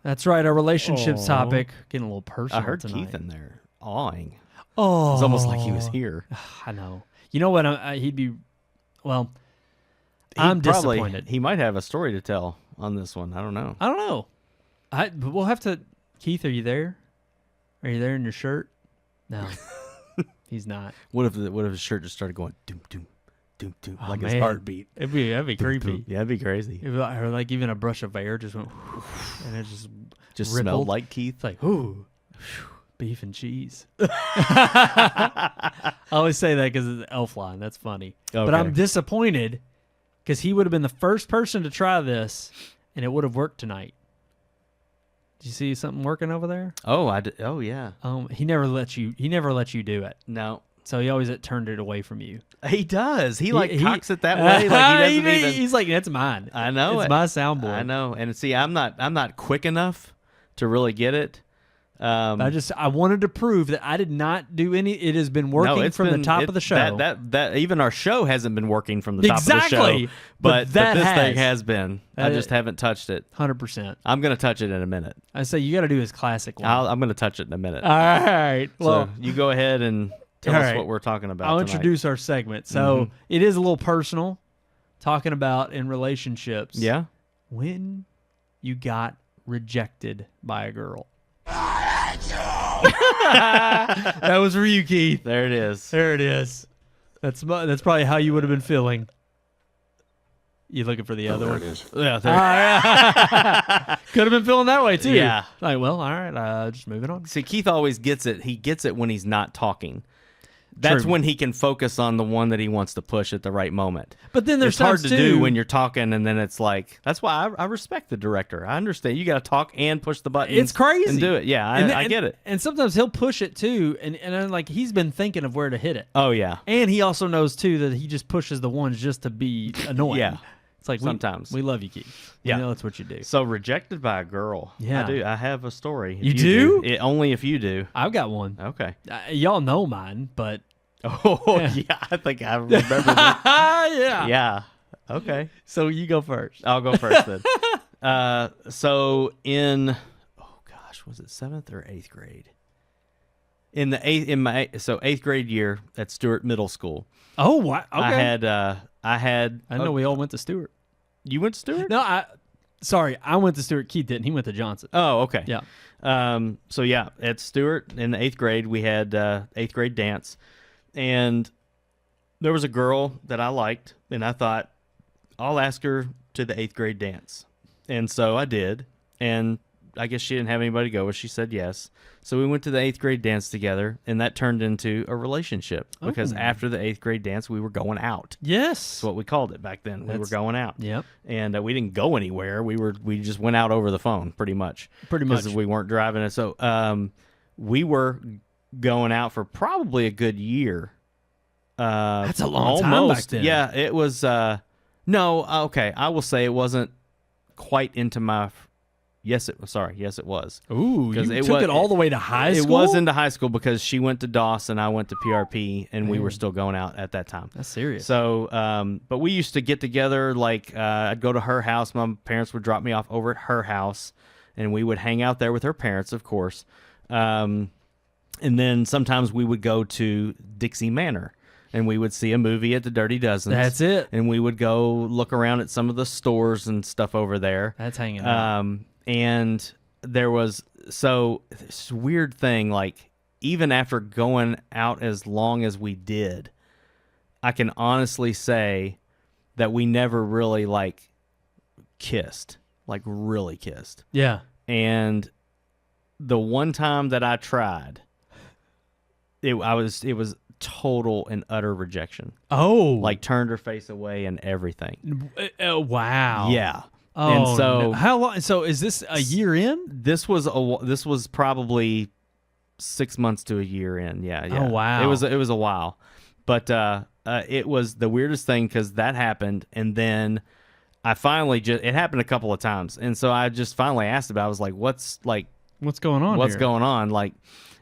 That's right, our relationships topic. Getting a little personal I heard tonight. Keith in there awing. Oh, It's almost like he was here. I know. You know what? He'd be. Well, I'm disappointed. He might have a story to tell on this one. I don't know. I don't know. We'll have to. Keith, are you there? Are you there in your shirt? No, he's not. What if his shirt just started going doom doom doom doom Oh, like his man. heartbeat? That'd be creepy. Yeah, that'd be crazy. Or like even a brush of air just went, and it Just rippled. smelled like Keith. It's like, ooh, beef and cheese. I always say that because it's an elf line. That's funny. But Okay. I'm disappointed because he would have been the first person to try this, and it would have worked tonight. Did you see something working over there? Oh, oh yeah. He never lets you. He never lets you do it. No, So he always turned it away from you. he does. He He- cocks it that way. Like he doesn't even. He's like, that's mine. I know It's it. my soundboard. I know. And see, I'm not quick enough to really get it. I wanted to prove that I did not do any. It has been working it's from been- the top of the show. That even our show hasn't been working from the top of the Exactly. show. But But that this thing has. has been. I That just is- haven't touched it. 100%. I'm gonna touch it in a minute. I say you got to do his classic one. I'm gonna touch it in a minute. All right. Well, So you go ahead and tell all us right. what we're talking about. I'll tonight. introduce our segment. So it is a little personal, talking about in relationships. Yeah. When you got rejected by a girl. That was for you, Keith. There it is. There it is. That's probably how you would have been feeling. You looking for the other one? Yeah. There. Could have been feeling that way too. Yeah. Like, well, all right. Just moving on. See, Keith always gets it. He gets it when he's not talking. That's True. when he can focus on the one that he wants to push at the right moment. But then there's It's hard times, to too, do when you're talking, and then it's like that's why I respect the director. I understand you got to talk and push the button. It's crazy. and do it. Yeah, I get it. And sometimes he'll push it too, and then, like he's been thinking of where to hit it. Oh yeah, And he also knows too that he just pushes the ones just to be annoying. Yeah. It's like Sometimes. we love you, Keith. Yeah. We know that's what you do. So rejected by a girl. Yeah. I do. I have a story. If You do? Only if you do. I've got one. Okay. Y'all know mine, but Oh yeah, I think I remember that. yeah. Yeah. Okay. So you go first. I'll go first then. So in was it 7th or 8th grade? In the eighth grade year at Stewart Middle School. Oh, wow. Okay. I had I know we all went to Stewart. You went to Stewart? No, sorry, I went to Stewart. Keith didn't. He went to Johnson. Oh, okay. Yeah. So yeah, at Stewart in the 8th grade, we had 8th grade dance, and there was a girl that I liked, and I thought I'll ask her to the 8th grade dance, and so I did, and I guess she didn't have anybody to go with. She said yes, so we went to the 8th grade dance together, and that turned into a relationship because after the 8th grade dance, we were going out. Yes. That's what we called it back then. We were going out. Yep. And we didn't go anywhere. We just went out over the phone, pretty much. Because we weren't driving it. So we were going out for probably a good year. That's a long time back then. Yeah, it was. No, okay. I will say it wasn't quite into my. Yes, it was. Sorry. Yes, it was. Ooh, Because you it took was- it all the way to high school? It was into high school because she went to Doss and I went to PRP, and we were still going out at that time. That's serious. So, but we used to get together. Like, I'd go to her house. My parents would drop me off over at her house, and we would hang out there with her parents, of course. And then sometimes we would go to Dixie Manor, and we would see a movie at the Dirty Dozens. That's it. And we would go look around at some of the stores and stuff over there. That's hanging out. And there was this weird thing, like even after going out as long as we did, I can honestly say that we never really like kissed, like really kissed. Yeah. And the one time that I tried, it was total and utter rejection. Oh. Like turned her face away and everything. Wow. Yeah. Oh, and so no. How long? So is this a year in? This was probably 6 months to a year in. Yeah. Oh, wow. It was a while, but it was the weirdest thing because that happened, and then I finally it happened a couple of times, and so I just finally asked about it. I was like, what's going on? What's going on? Like,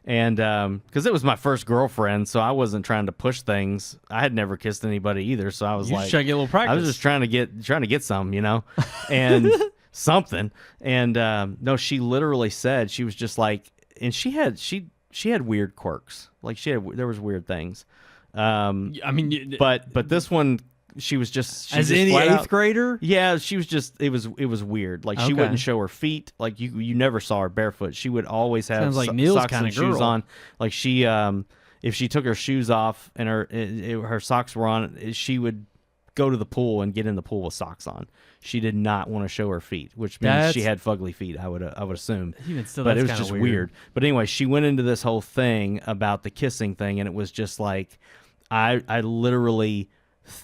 and because it was my first girlfriend, so I wasn't trying to push things. I had never kissed anybody either, so I was Just trying to get a little practice. I was just trying to get some, and something. And no, she literally said, she was just like, and she had weird quirks. Like there was weird things. I mean, but this one, she was just as any eighth grader. Yeah, she was just it was weird. Like she wouldn't show her feet. Like you never saw her barefoot. She would always have like Neil's socks and shoes girl. on. Like she if she took her shoes off and her socks were on, she would go to the pool and get in the pool with socks on. She did not want to show her feet, which means she had fugly feet. I would assume. Even still, but that's it was just weird. But anyway, she went into this whole thing about the kissing thing, and it was just like I literally.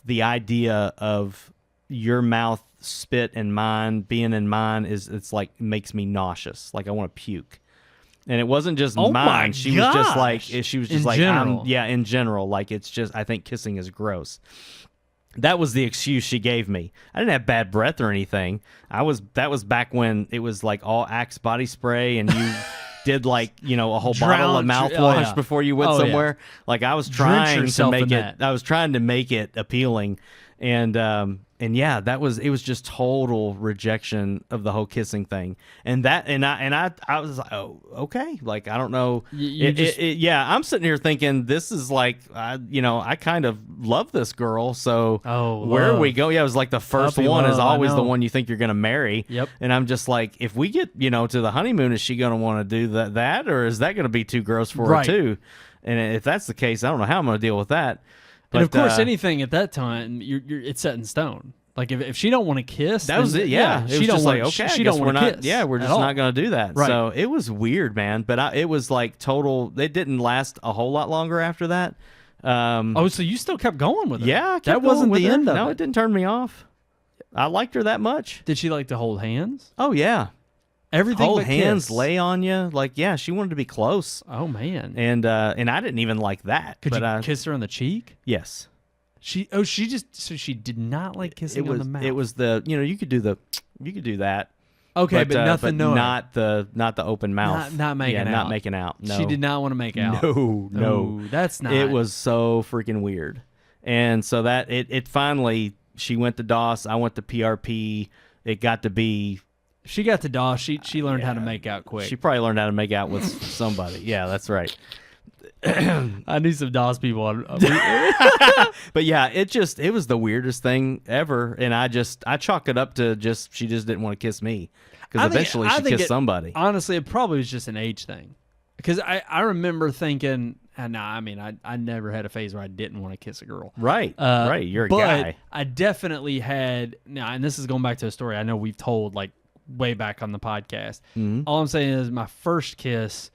The idea of your mouth spit and mine being in mine it's like makes me nauseous. Like I want to puke. And it wasn't just mine. She was just like general. in general. Like it's just I think kissing is gross. That was the excuse she gave me. I didn't have bad breath or anything. That was back when it was like all Axe body spray and you did like, a whole bottle of mouthwash before you went somewhere. Yeah. Like I was trying to make it I was trying to make it appealing. And yeah, it was just total rejection of the whole kissing thing. And I was like, oh, okay. Like, I don't know. Yeah, I'm sitting here thinking this is like, I kind of love this girl. So where we go? Yeah, it was like the first one is always the one you think you're going to marry. Yep. And I'm just like, if we get, to the honeymoon, is she going to want to do that? Or is that going to be too gross for her too? And if that's the case, I don't know how I'm going to deal with that. But of course, anything at that time, it's set in stone. Like if she don't want to kiss, that was it. Yeah, it was just like okay, she don't want to kiss. Yeah, we're just not going to do that. Right. So it was weird, man. But it was like total. It didn't last a whole lot longer after that. So you still kept going with it? Yeah, that wasn't the end of it. No, it didn't turn me off. I liked her that much. Did she like to hold hands? Oh yeah. Everything hold but hands, kiss. Lay on you, like yeah, she wanted to be close. Oh man, and I didn't even like that. Could you kiss her on the cheek? Yes. She did not like kissing on the mouth. It was you could do that. Okay, but nothing. Not the open mouth. Not making out. Not making out. No. She did not want to make out. No, that's not. It was so freaking weird, and so that it finally she went to DOS. I went to PRP. It got to be. She got to DOS. She learned how to make out quick. She probably learned how to make out with somebody. Yeah, that's right. I knew some DOS people. But yeah, it was the weirdest thing ever, and I chalk it up to she just didn't want to kiss me because eventually she kissed somebody. Honestly, it probably was just an age thing because I remember thinking, I never had a phase where I didn't want to kiss a girl. Right, right. You're a guy. I definitely had now, and this is going back to a story I know we've told like way back on the podcast. Mm-hmm. All I'm saying is my first kiss.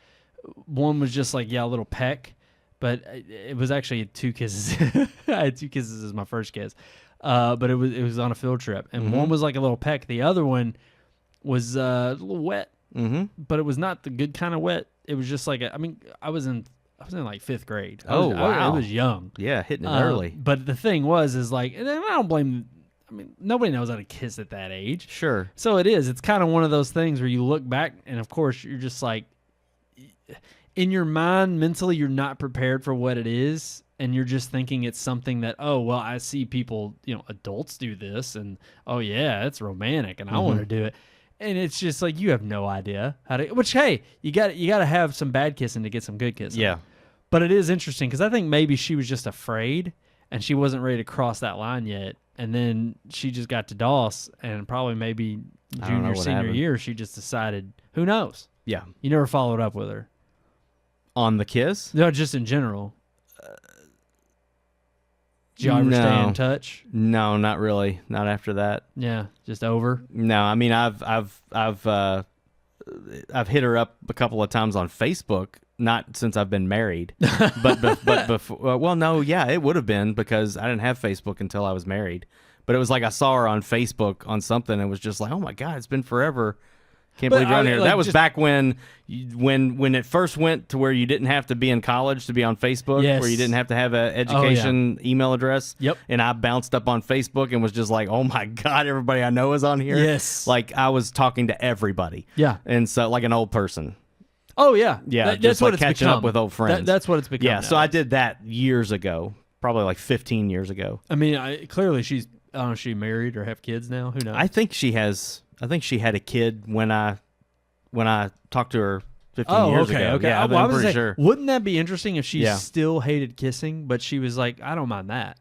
One was just like, a little peck, but it was actually 2 kisses. I had 2 kisses as my first kiss, but it was on a field trip, and one was like a little peck. The other one was a little wet, but it was not the good kind of wet. It was just like I was in like 5th grade. Wow! I was young. Yeah, hitting it early. But the thing is like, and I don't blame. Nobody knows how to kiss at that age. Sure. So it's kind of one of those things where you look back, and of course you're just like. In your mind, mentally, you're not prepared for what it is, and you're just thinking it's something that, I see people, adults do this, and, it's romantic, and I want to do it. And it's just like, you have no idea how to, which, hey, you got to have some bad kissing to get some good kissing. Yeah. But it is interesting because I think maybe she was just afraid and she wasn't ready to cross that line yet. And then she just got to DOS, and probably maybe junior, senior happened. year, she just decided, who knows? Yeah. You never followed up with her. On the kiss? No, just in general. Did you ever stay in touch? No, not really. Not after that. Yeah, just over. No, I mean I've hit her up a couple of times on Facebook. Not since I've been married, but before. Well, no, yeah, it would have been because I didn't have Facebook until I was married. But it was like I saw her on Facebook on something and was just like, oh my God, it's been forever. Can't believe you're on here. Like, that was back when it first went to where you didn't have to be in college to be on Facebook, Yes. where you didn't have to have an education email address. Yep. And I bounced up on Facebook and was just like, oh my God, everybody I know is on here. Yes. Like I was talking to everybody. Yeah. And so like an old person. Oh, yeah. Yeah, That's just what like it's catching become. up with old friends. That's what it's become. Yeah, so now. I did that years ago, probably like 15 years ago. I mean, clearly she's, I don't know if she married or have kids now. Who knows? I think she had a kid when I talked to her 15 years ago. Okay. Yeah, Well, I I'm was pretty saying, sure. wouldn't that be interesting if she Yeah. still hated kissing, but she was like, I don't mind that.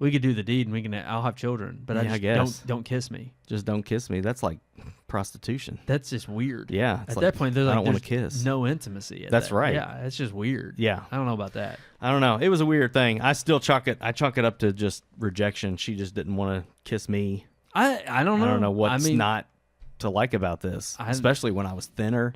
We could do the deed and I'll have children, but Yeah, I I just guess. don't kiss me. Just don't kiss me. That's like prostitution. That's just weird. Yeah. it's At like, that point, I don't want there's to kiss. no intimacy. That's right. Yeah, it's just weird. Yeah. I don't know about that. I don't know. It was a weird thing. I still chalk it up to just rejection. She just didn't want to kiss me. I don't know. I don't know what's I mean, not to like about this, especially when I was thinner.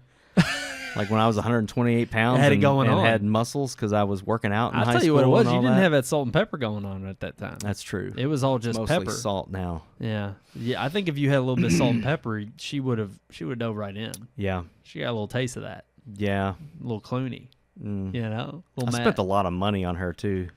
Like when I was 128 pounds Had it and, going and on. had muscles because I was working out in I'll high tell you school what it was. and You all didn't that. have that salt and pepper going on at that time. That's true. It was all just Mostly pepper. salt now. Yeah. I think if you had a little bit of salt and pepper, she would dove right in. Yeah. She got a little taste of that. Yeah. A little Clooney. Mm. You know? I spent a lot of money on her too.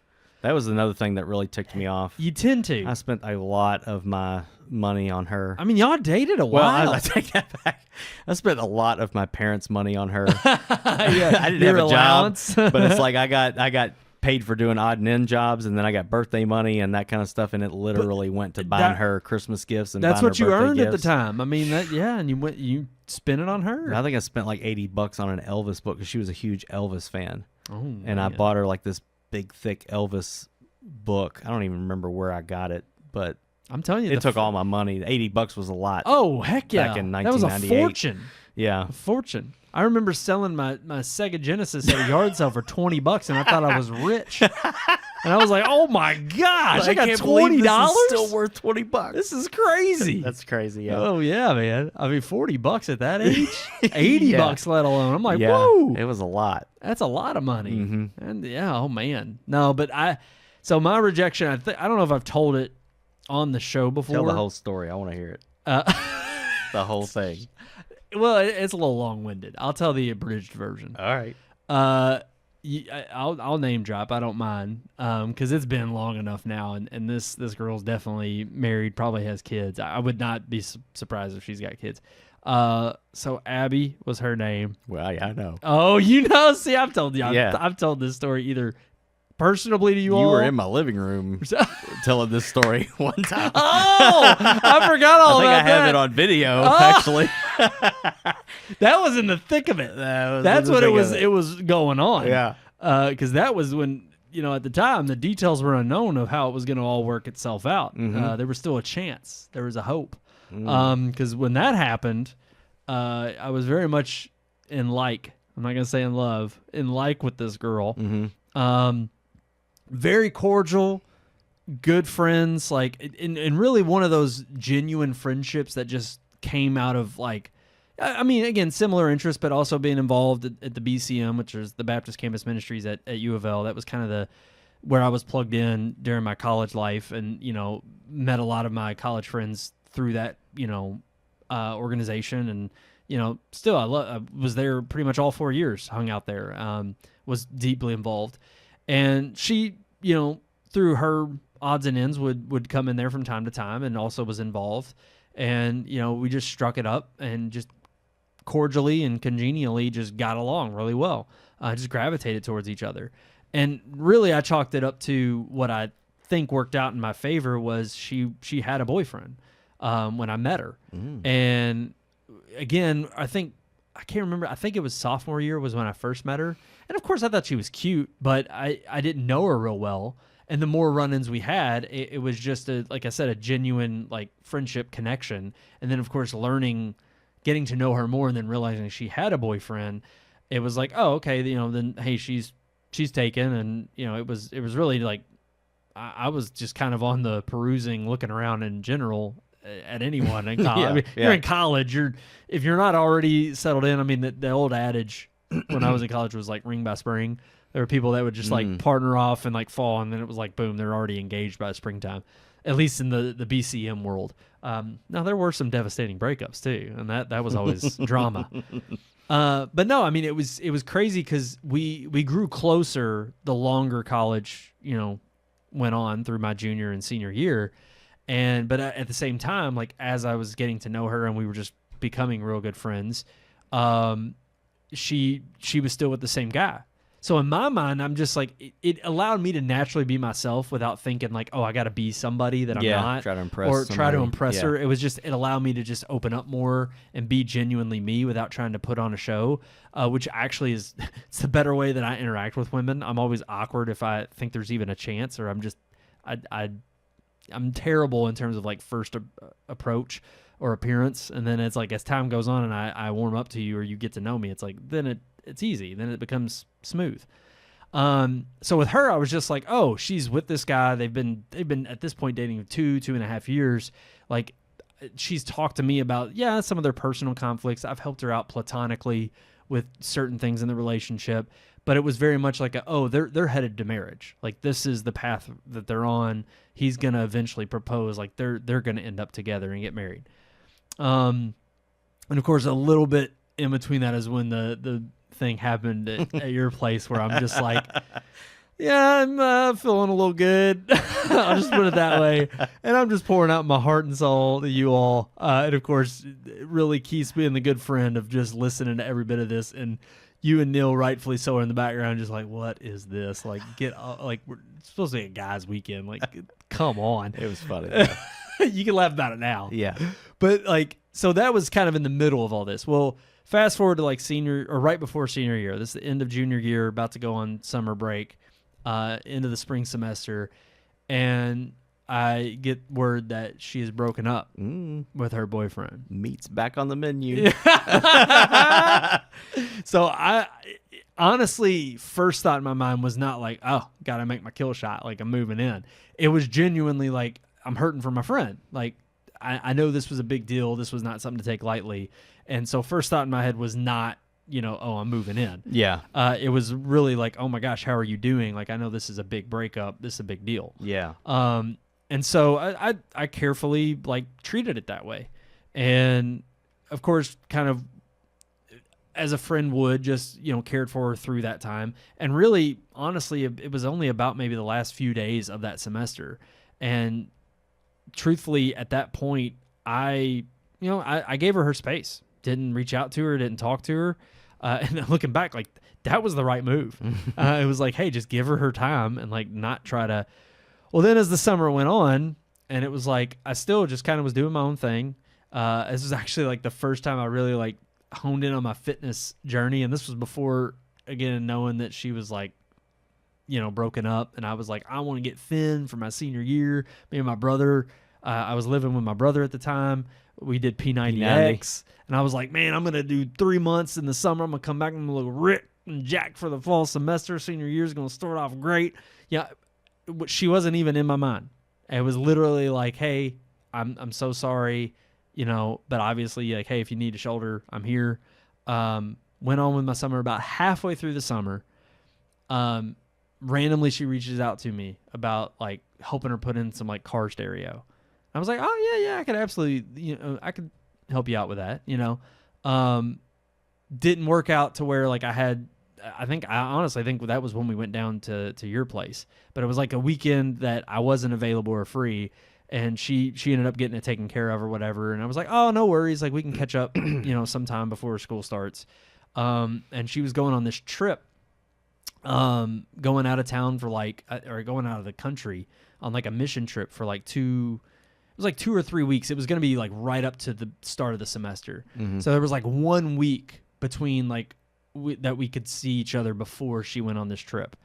That was another thing that really ticked me off. You tend to. I spent a lot of my money on her. I mean, y'all dated a Well, while. I take that back. I spent a lot of my parents' money on her. Yeah. I didn't Your have a allowance. job, but it's like I got paid for doing odd and end jobs, and then I got birthday money and that kind of stuff, and it literally went to buying her Christmas gifts and That's buying what her you birthday earned at the gifts. time. I mean, and you spent it on her. I think I spent like $80 on an Elvis book because she was a huge Elvis fan, Oh, and I man. bought her like this big, thick Elvis book. I don't even remember where I got it, but I'm telling you, it took all my money. $80 was a lot. Oh, heck yeah. Back in that was a 1998. fortune. Yeah. A fortune. I remember selling my Sega Genesis at a yard sale for $20, and I thought I was rich. And I was like, "Oh my gosh, I got can't believe $20. this is still worth $20. This is crazy." That's crazy. Yeah. Oh yeah, man. I mean, $40 at that age, $80, let alone. I'm like, Yeah, whoa, it was a lot. that's a lot of money. Mhm. And yeah, oh man, no, but so my rejection. I don't know if I've told it on the show before. Tell the whole story. I want to hear it. The whole thing. Well, it's a little long-winded. I'll tell the abridged version. All right. I'll name drop. I don't mind, because it's been long enough now, and this girl's definitely married, probably has kids. I would not be surprised if she's got kids. So Abby was her name. Well, yeah, I know. Oh, you know, see, I've told you. Yeah. I've told this story either personally to you all. You were in my living room telling this story one time. Oh, I forgot all I think about I have that. it on video, Oh. actually. That was in the thick of it. That's what it was. It was going on. Yeah. Because that was when, at the time, the details were unknown of how it was going to all work itself out. Mhm. There was still a chance. There was a hope. Mm. Because when that happened, I was very much in like. I'm not going to say in love. In like with this girl. Mm-hmm. Very cordial, good friends. Like, and really one of those genuine friendships that just came out of like. I mean, again, similar interests, but also being involved at the BCM, which is the Baptist Campus Ministries at U of L. That was kind of where I was plugged in during my college life, and met a lot of my college friends through that organization, and still I was there pretty much all 4 years, hung out there, was deeply involved, and she through her odds and ends would come in there from time to time, and also was involved, and we just struck it up and just cordially and congenially just got along really well, just gravitated towards each other. And really I chalked it up to what I think worked out in my favor was she had a boyfriend when I met her. And again, I can't remember. I think it was sophomore year was when I first met her. And of course I thought she was cute, but I didn't know her real well. And the more run-ins we had, it was just like I said, a genuine like friendship connection. And then of course getting to know her more and then realizing she had a boyfriend, it was like, oh, okay, then hey, she's taken. And it was really like, I was just kind of on the perusing, looking around in general at anyone in college. I mean, you're in college. If you're not already settled in, I mean, the old adage when I was in college was like ring by spring. There were people that would just like partner off and like fall, and then it was like boom, they're already engaged by springtime. At least in the BCM world. Now there were some devastating breakups too, and that was always drama. But no, I mean it was crazy because we grew closer the longer college went on through my junior and senior year. But at the same time, like as I was getting to know her and we were just becoming real good friends, she was still with the same guy. So in my mind, I'm just like, it allowed me to naturally be myself without thinking like, oh, I got to be somebody that I'm not. Try to impress or try to somebody. impress her. It was just, it allowed me to just open up more and be genuinely me without trying to put on a show, which actually is, it's the better way that I interact with women. I'm always awkward if I think there's even a chance, or I'm just, I'm terrible in terms of like first approach or appearance. And then it's like, as time goes on and I warm up to you or you get to know me, it's like, then it's easy. Then it becomes smooth. So with her, I was just like, oh, she's with this guy. They've been at this point dating 2.5 years. Like she's talked to me about, some of their personal conflicts. I've helped her out platonically with certain things in the relationship, but it was very much like they're headed to marriage. Like this is the path that they're on. He's going to eventually propose. Like they're going to end up together and get married. And of course, a little bit in between that is when the thing happened at your place where I'm just like, I'm feeling a little good. I'll just put it that way. And I'm just pouring out my heart and soul to you all. And of course, really Keith's being the good friend of just listening to every bit of this. And you and Neil, rightfully so, are in the background just like, what is this? Like, we're supposed to be a guys' weekend. Like, come on. It was funny. Yeah. You can laugh about it now. Yeah. But like, so that was kind of in the middle of all this. Well, fast forward to like senior or right before senior year. This is the end of junior year, about to go on summer break, into the spring semester. And I get word that she is broken up with her boyfriend. Meat's back on the menu. So I honestly, first thought in my mind was not like, oh, gotta make my kill shot. Like I'm moving in. It was genuinely like, I'm hurting for my friend. Like I know this was a big deal. This was not something to take lightly. And so first thought in my head was not, oh, I'm moving in. Yeah. It was really like, oh my gosh, how are you doing? Like, I know this is a big breakup. This is a big deal. Yeah. And so I carefully like treated it that way. And of course, kind of as a friend would, just, cared for her through that time. And really, honestly, it was only about maybe the last few days of that semester. And truthfully, at that point, I gave her space. Didn't reach out to her, didn't talk to her. And then looking back, like, that was the right move. It was like, hey, just give her time and, like, not try to... Well, then as the summer went on, and it was like, I still just kind of was doing my own thing. This was actually, like, the first time I really, like, honed in on my fitness journey. And this was before, again, knowing that she was, like, broken up. And I was like, I want to get thin for my senior year. Me and my brother, I was living with my brother at the time. We did P90X. And I was like, man, I'm going to do 3 months in the summer. I'm going to come back and I'm going to look ripped and jacked for the fall semester. Senior year is going to start off great. Yeah, she wasn't even in my mind. It was literally like, hey, I'm so sorry, but obviously, like, hey, if you need a shoulder, I'm here. Went on with my summer. About halfway through the summer, randomly she reaches out to me about, like, helping her put in some, like, car stereo. I was like, oh, yeah, I could absolutely, I could help you out with that, Didn't work out to where, like, I honestly think that was when we went down to your place. But it was like a weekend that I wasn't available or free, and she ended up getting it taken care of or whatever. And I was like, oh, no worries. Like, we can catch up, sometime before school starts. And she was going on this trip, going out of town for, like, or going out of the country on, like, a mission trip for, like, 2 was like 2 or 3 weeks. It was going to be like right up to the start of the semester. Mm-hmm. So there was like 1 week between like that we could see each other before she went on this trip.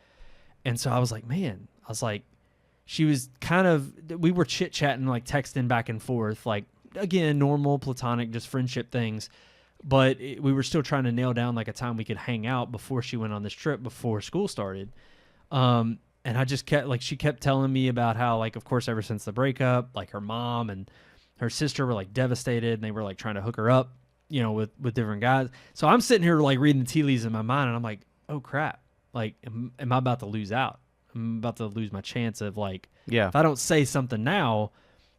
And so I was like, man, she was kind of, we were chit-chatting, like texting back and forth, like, again, normal platonic, just friendship things. But we were still trying to nail down like a time we could hang out before she went on this trip before school started. And I just kept, like, she kept telling me about how, like, of course, ever since the breakup, like her mom and her sister were like devastated and they were like trying to hook her up, you know, with different guys. So I'm sitting here like reading the tea leaves in my mind and I'm like, oh crap. Like, am I about to lose out? I'm about to lose my chance of like, if I don't say something now,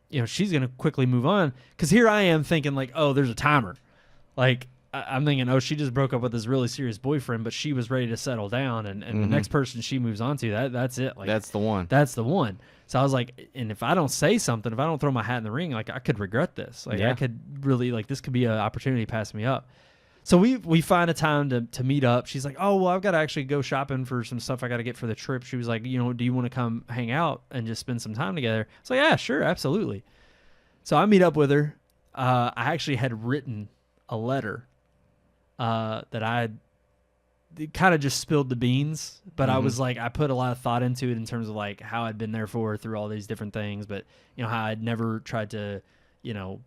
you know, she's going to quickly move on. Because here I am thinking like, oh, there's a timer. Like, I'm thinking, oh, she just broke up with this really serious boyfriend, but she was ready to settle down. And the next person she moves on to, that's it. Like, that's the one. That's the one. So I was like, and if I don't say something, if I don't throw my hat in the ring, like I could regret this. Like I could really, like, this could be an opportunity to pass me up. So we find a time to meet up. She's like, oh, well, I've got to actually go shopping for some stuff I got to get for the trip. She was like, you know, do you want to come hang out and just spend some time together? I was like, yeah, sure, absolutely. So I meet up with her. I actually had written a letter that I kind of just spilled the beans, but I was like, I put a lot of thought into it in terms of like how I'd been there for her through all these different things, but you know, how I'd never tried to, you know,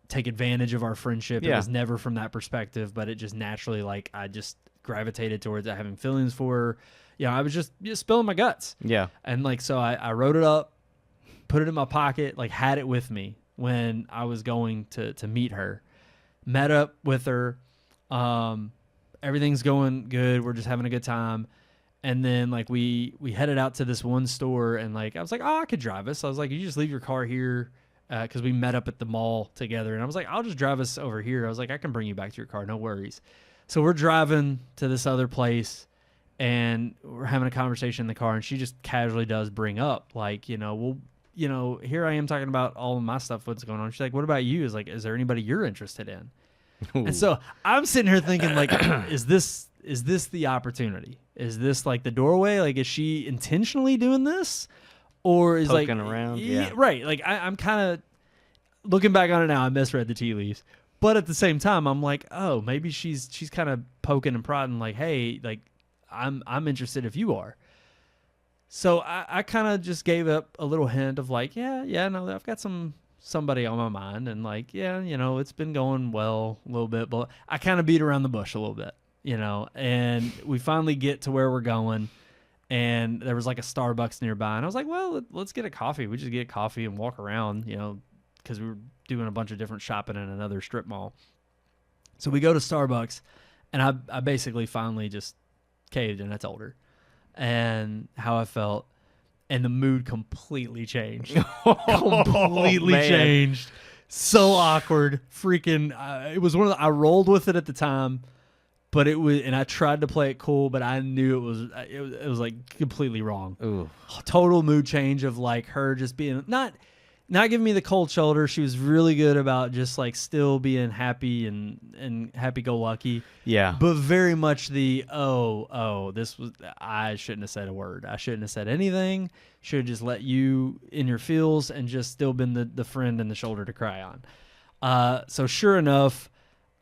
take advantage of our friendship. It was never from that perspective, but it just naturally, like, I just gravitated towards having feelings for her. You know, I was just spilling my guts. Yeah. And like, so I wrote it up, put it in my pocket, like had it with me when I was going to meet her. Met up with her. Everything's going good. We're just having a good time. And then like we headed out to this one store and like I was like, oh, I could drive us. I was like, you just leave your car here, because we met up at the mall together. And I was like, I'll just drive us over here. I was like, I can bring you back to your car, no worries. So we're driving to this other place and we're having a conversation in the car, and she just casually does bring up like, you know, well, you know, here I am talking about all of my stuff, what's going on. She's like, what about you? Is there anybody you're interested in? Ooh. And so I'm sitting here thinking like, is this the opportunity? Is this like the doorway? Like, is she intentionally doing this? Or is poking like around? Yeah. Right. Like I'm kind of looking back on it now, I misread the tea leaves. But at the same time, I'm like, oh, maybe she's kind of poking and prodding like, hey, like I'm interested if you are. So I kind of just gave up a little hint of like, yeah, no, I've got somebody on my mind, and like, yeah, you know, it's been going well a little bit, but I kind of beat around the bush a little bit, you know, and we finally get to where we're going, and there was like a Starbucks nearby, and I was like, well, let's get a coffee. We just get coffee and walk around, you know, because we were doing a bunch of different shopping in another strip mall. So we go to Starbucks, and I basically finally just caved, and I told her and how I felt, and the mood completely changed. Completely changed. So awkward. Freaking, it was one of the, I rolled with it at the time, but it was, and I tried to play it cool, but I knew it was like completely wrong. Ooh. Total mood change of like her just being not giving me the cold shoulder. She was really good about just like still being happy and happy-go-lucky. Yeah. But very much the, I shouldn't have said a word. I shouldn't have said anything. Should have just let you in your feels and just still been the friend and the shoulder to cry on. So sure enough,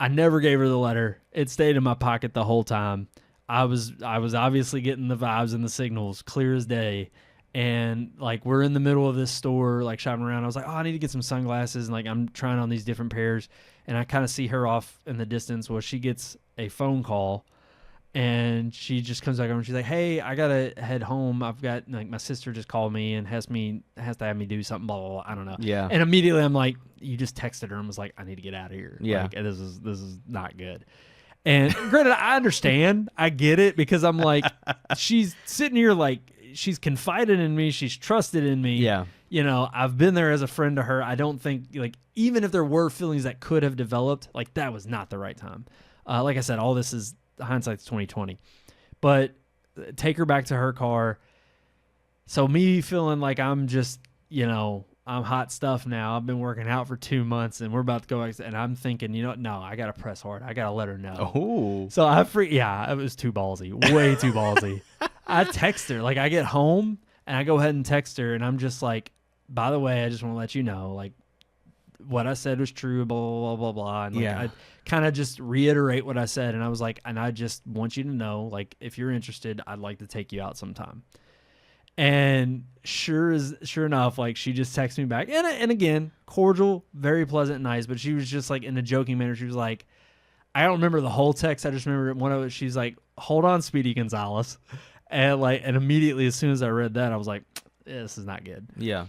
I never gave her the letter. It stayed in my pocket the whole time. I was obviously getting the vibes and the signals clear as day. And like we're in the middle of this store, like shopping around. I was like, oh, I need to get some sunglasses, and like I'm trying on these different pairs, and I kind of see her off in the distance. Well, she gets a phone call, and she just comes back over and she's like, hey, I gotta head home. I've got like my sister just called me and has to have me do something, blah blah blah. I don't know. Yeah. And immediately I'm like, you just texted her and was like, I need to get out of here. Yeah. Like, this is not good. And granted, I understand, I get it, because I'm like, she's sitting here like, she's confided in me. She's trusted in me. Yeah. You know, I've been there as a friend to her. I don't think, like, even if there were feelings that could have developed, like, that was not the right time. Like I said, all this is hindsight's 2020. But take her back to her car. So me feeling like I'm just, you know, I'm hot stuff now. I've been working out for 2 months, and we're about to go, and I'm thinking, you know, no, I got to press hard. I got to let her know. Oh. So it was too ballsy, way too ballsy. I text her, like I get home and I go ahead and text her, and I'm just like, by the way, I just want to let you know, like, what I said was true, blah, blah, blah, blah, blah. And like, Yeah. I kind of just reiterate what I said. And I was like, and I just want you to know, like, if you're interested, I'd like to take you out sometime. And sure enough, like, she just texted me back. And again, cordial, very pleasant, nice. But she was just like, in a joking manner, she was like, I don't remember the whole text. I just remember one of it. She's like, hold on, Speedy Gonzalez. And immediately, as soon as I read that, I was like, this is not good. Yeah.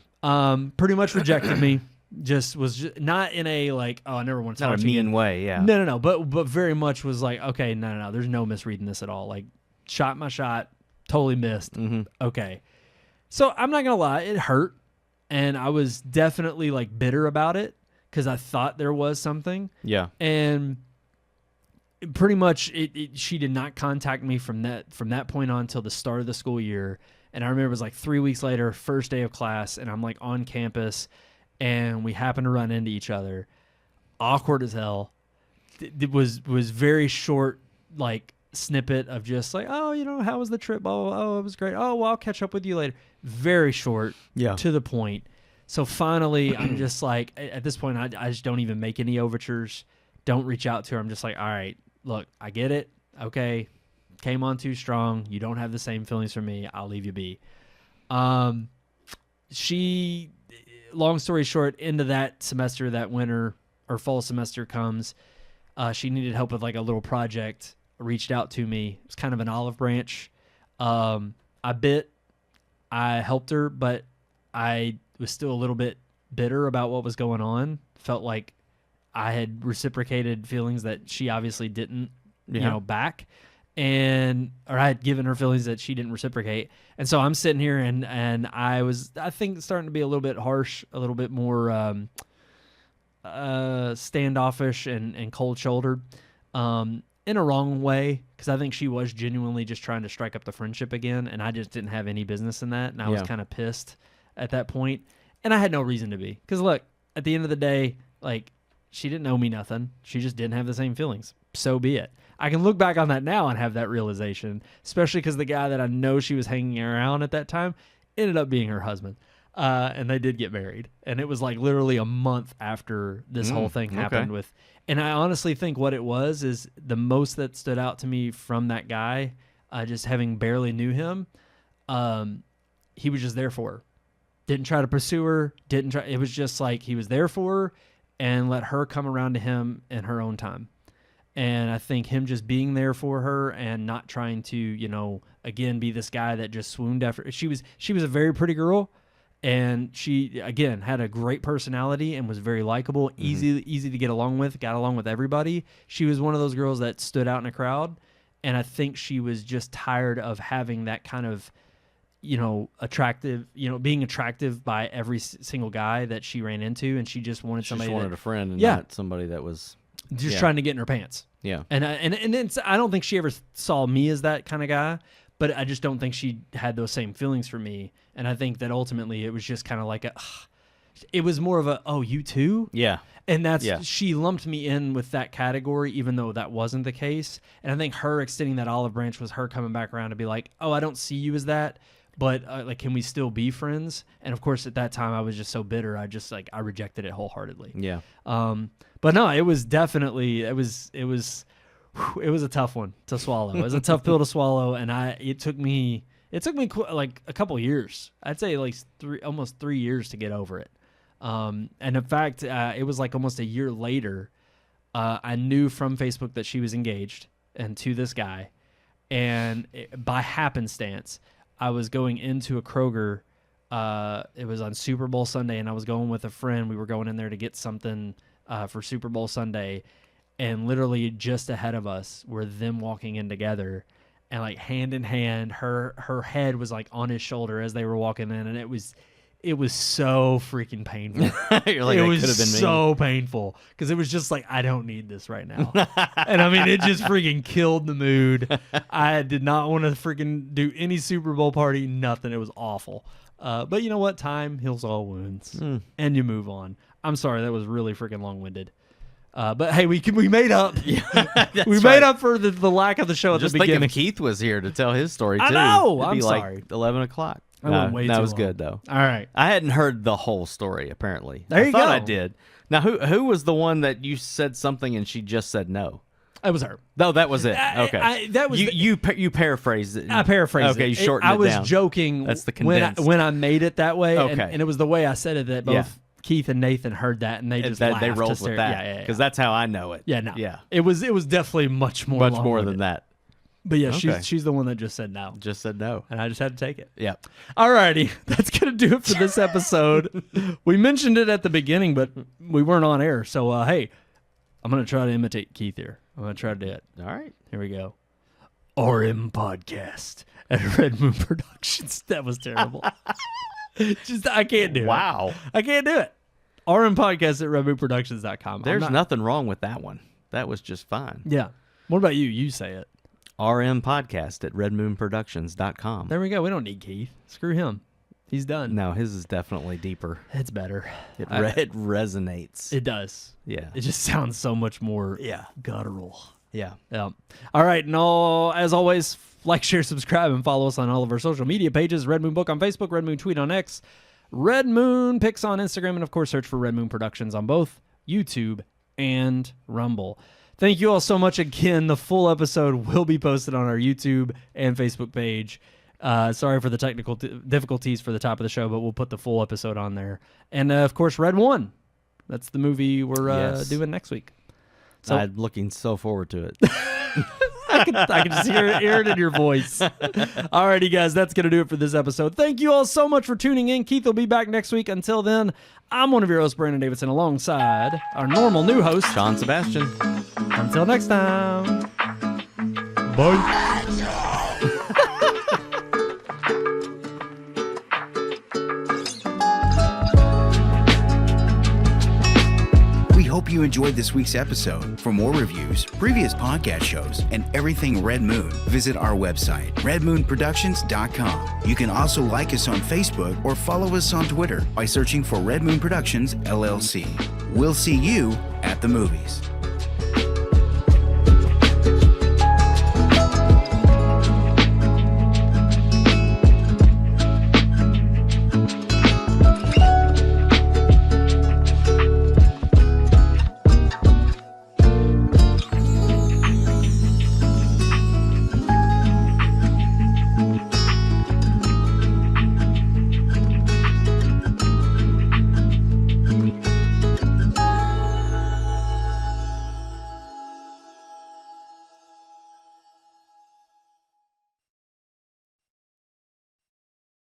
Pretty much rejected me. Just not in a like, oh, I never want to talk Not a to you. mean way, yeah. No. But very much was like, okay, no. There's no misreading this at all. Like, shot my shot, totally missed. Mm-hmm. Okay. So I'm not gonna lie, it hurt, and I was definitely like bitter about it because I thought there was something. Yeah. And pretty much, she did not contact me from that point on till the start of the school year. And I remember it was like 3 weeks later, first day of class, and I'm like on campus, and we happened to run into each other. Awkward as hell. It was very short, like, snippet of just like, oh, you know, how was the trip? Oh, it was great. Oh, well, I'll catch up with you later. Very short, Yeah. to the point. So finally, I'm just like, at this point, I just don't even make any overtures. Don't reach out to her. I'm just like, all right, look, I get it. Okay, came on too strong. You don't have the same feelings for me. I'll leave you be. She, long story short, into that semester, that winter or fall semester comes, she needed help with like a little project. Reached out to me. It was kind of an olive branch. I helped her, but I was still a little bit bitter about what was going on. Felt like I had reciprocated feelings that she obviously didn't, back. Or I had given her feelings that she didn't reciprocate. And so I'm sitting here and I think, starting to be a little bit harsh, a little bit more standoffish and cold-shouldered. In a wrong way, because I think she was genuinely just trying to strike up the friendship again, and I just didn't have any business in that, and I was kind of pissed at that point, and I had no reason to be. Because look, at the end of the day, like, she didn't owe me nothing. She just didn't have the same feelings. So be it. I can look back on that now and have that realization, especially because the guy that I know she was hanging around at that time ended up being her husband. And they did get married. And it was like literally a month after this whole thing happened with. And I honestly think what it was is the most that stood out to me from that guy, just having barely knew him, he was just there for her. Didn't try to pursue her. It was just like he was there for her and let her come around to him in her own time. And I think him just being there for her and not trying to, again, be this guy that just swooned after. She was a very pretty girl. And she, again, had a great personality and was very likable, easy to get along with, got along with everybody. She was one of those girls that stood out in a crowd. And I think she was just tired of having that kind of, attractive, being attractive by every single guy that she ran into. And she just wanted somebody. She just wanted a friend and not somebody that was just trying to get in her pants. Yeah. And I don't think she ever saw me as that kind of guy. But I just don't think she had those same feelings for me. And I think that ultimately it was just kind of like it was more of a, oh, you too? Yeah. And she lumped me in with that category, even though that wasn't the case. And I think her extending that olive branch was her coming back around to be like, oh, I don't see you as that, but can we still be friends? And of course, at that time I was just so bitter. I rejected it wholeheartedly. Yeah. But no, it was definitely, it was a tough one to swallow. It was a tough pill to swallow, and it took me like a couple years. I'd say like almost 3 years to get over it. And in fact, it was like almost a year later. I knew from Facebook that she was engaged and to this guy, and by happenstance, I was going into a Kroger. It was on Super Bowl Sunday, and I was going with a friend. We were going in there to get something for Super Bowl Sunday. And literally just ahead of us were them walking in together, and like hand in hand, her head was like on his shoulder as they were walking in, and it was so freaking painful. You're like, it that was could have been me. so painful because it was just like, I don't need this right now. And I mean, it just freaking killed the mood. I did not want to freaking do any Super Bowl party, nothing. It was awful. But you know what? Time heals all wounds, and you move on. I'm sorry, that was really freaking long-winded. But hey, we made up. We made up for the lack of the show at Just the beginning. think if Keith was here to tell his story too. I know. It'd I'm be sorry. like 11 o'clock. I went way that too was long. good though. All right. I hadn't heard the whole story. Apparently, There I you thought go. I did. Now, who was the one that you said something and she just said no? It was her. No, that was it. Okay, that was you paraphrased it. I paraphrased Okay, it. you shortened I it was down. joking. That's the when condensed. when I made it that way. Okay. and it was the way I said it that both Yeah. Keith and Nathan heard that, and they just laughed. They rolled with hysterically. that Yeah, because that's how I know it. yeah. No. Yeah, It was definitely much more. much more long-winded. than that. But yeah, Okay. she's the one that just said no, Just said no. and I just had to take it. Yeah. Alrighty, that's gonna do it for this episode. We mentioned it at the beginning, but we weren't on air. So hey, I'm gonna try to imitate Keith here. I'm gonna try to do it. All right. Here we go. RMPodcast at Red Moon Productions. That was terrible. Just I can't do it. Wow. I can't do it. RMPodcast at redmoonproductions.com. There's nothing wrong with that one. That was just fine. Yeah. What about you? You say it. RMPodcast at redmoonproductions.com. There we go. We don't need Keith. Screw him. He's done. No, his is definitely deeper. It's better. It resonates. It does. Yeah. It just sounds so much more Yeah. guttural. Yeah. Yeah. All right. And as always, like, share, subscribe, and follow us on all of our social media pages. Red Moon Book on Facebook, Red Moon Tweet on X, Red Moon Pics on Instagram, and of course, search for Red Moon Productions on both YouTube and Rumble. Thank you all so much again. The full episode will be posted on our YouTube and Facebook page. Sorry for the technical difficulties for the top of the show, but we'll put the full episode on there. And of course, Red One. That's the movie we're Yes. doing next week. So I'm looking so forward to it. I can just hear it in your voice. Alrighty, guys, that's going to do it for this episode. Thank you all so much for tuning in. Keith will be back next week. Until then, I'm one of your hosts, Brandon Davidson, alongside our normal new host, Sean Sebastian. Until next time. Bye. We hope you enjoyed this week's episode. For more reviews, previous podcast shows, and everything Red Moon, visit our website, redmoonproductions.com. You can also like us on Facebook or follow us on Twitter by searching for Red Moon Productions, LLC. We'll see you at the movies.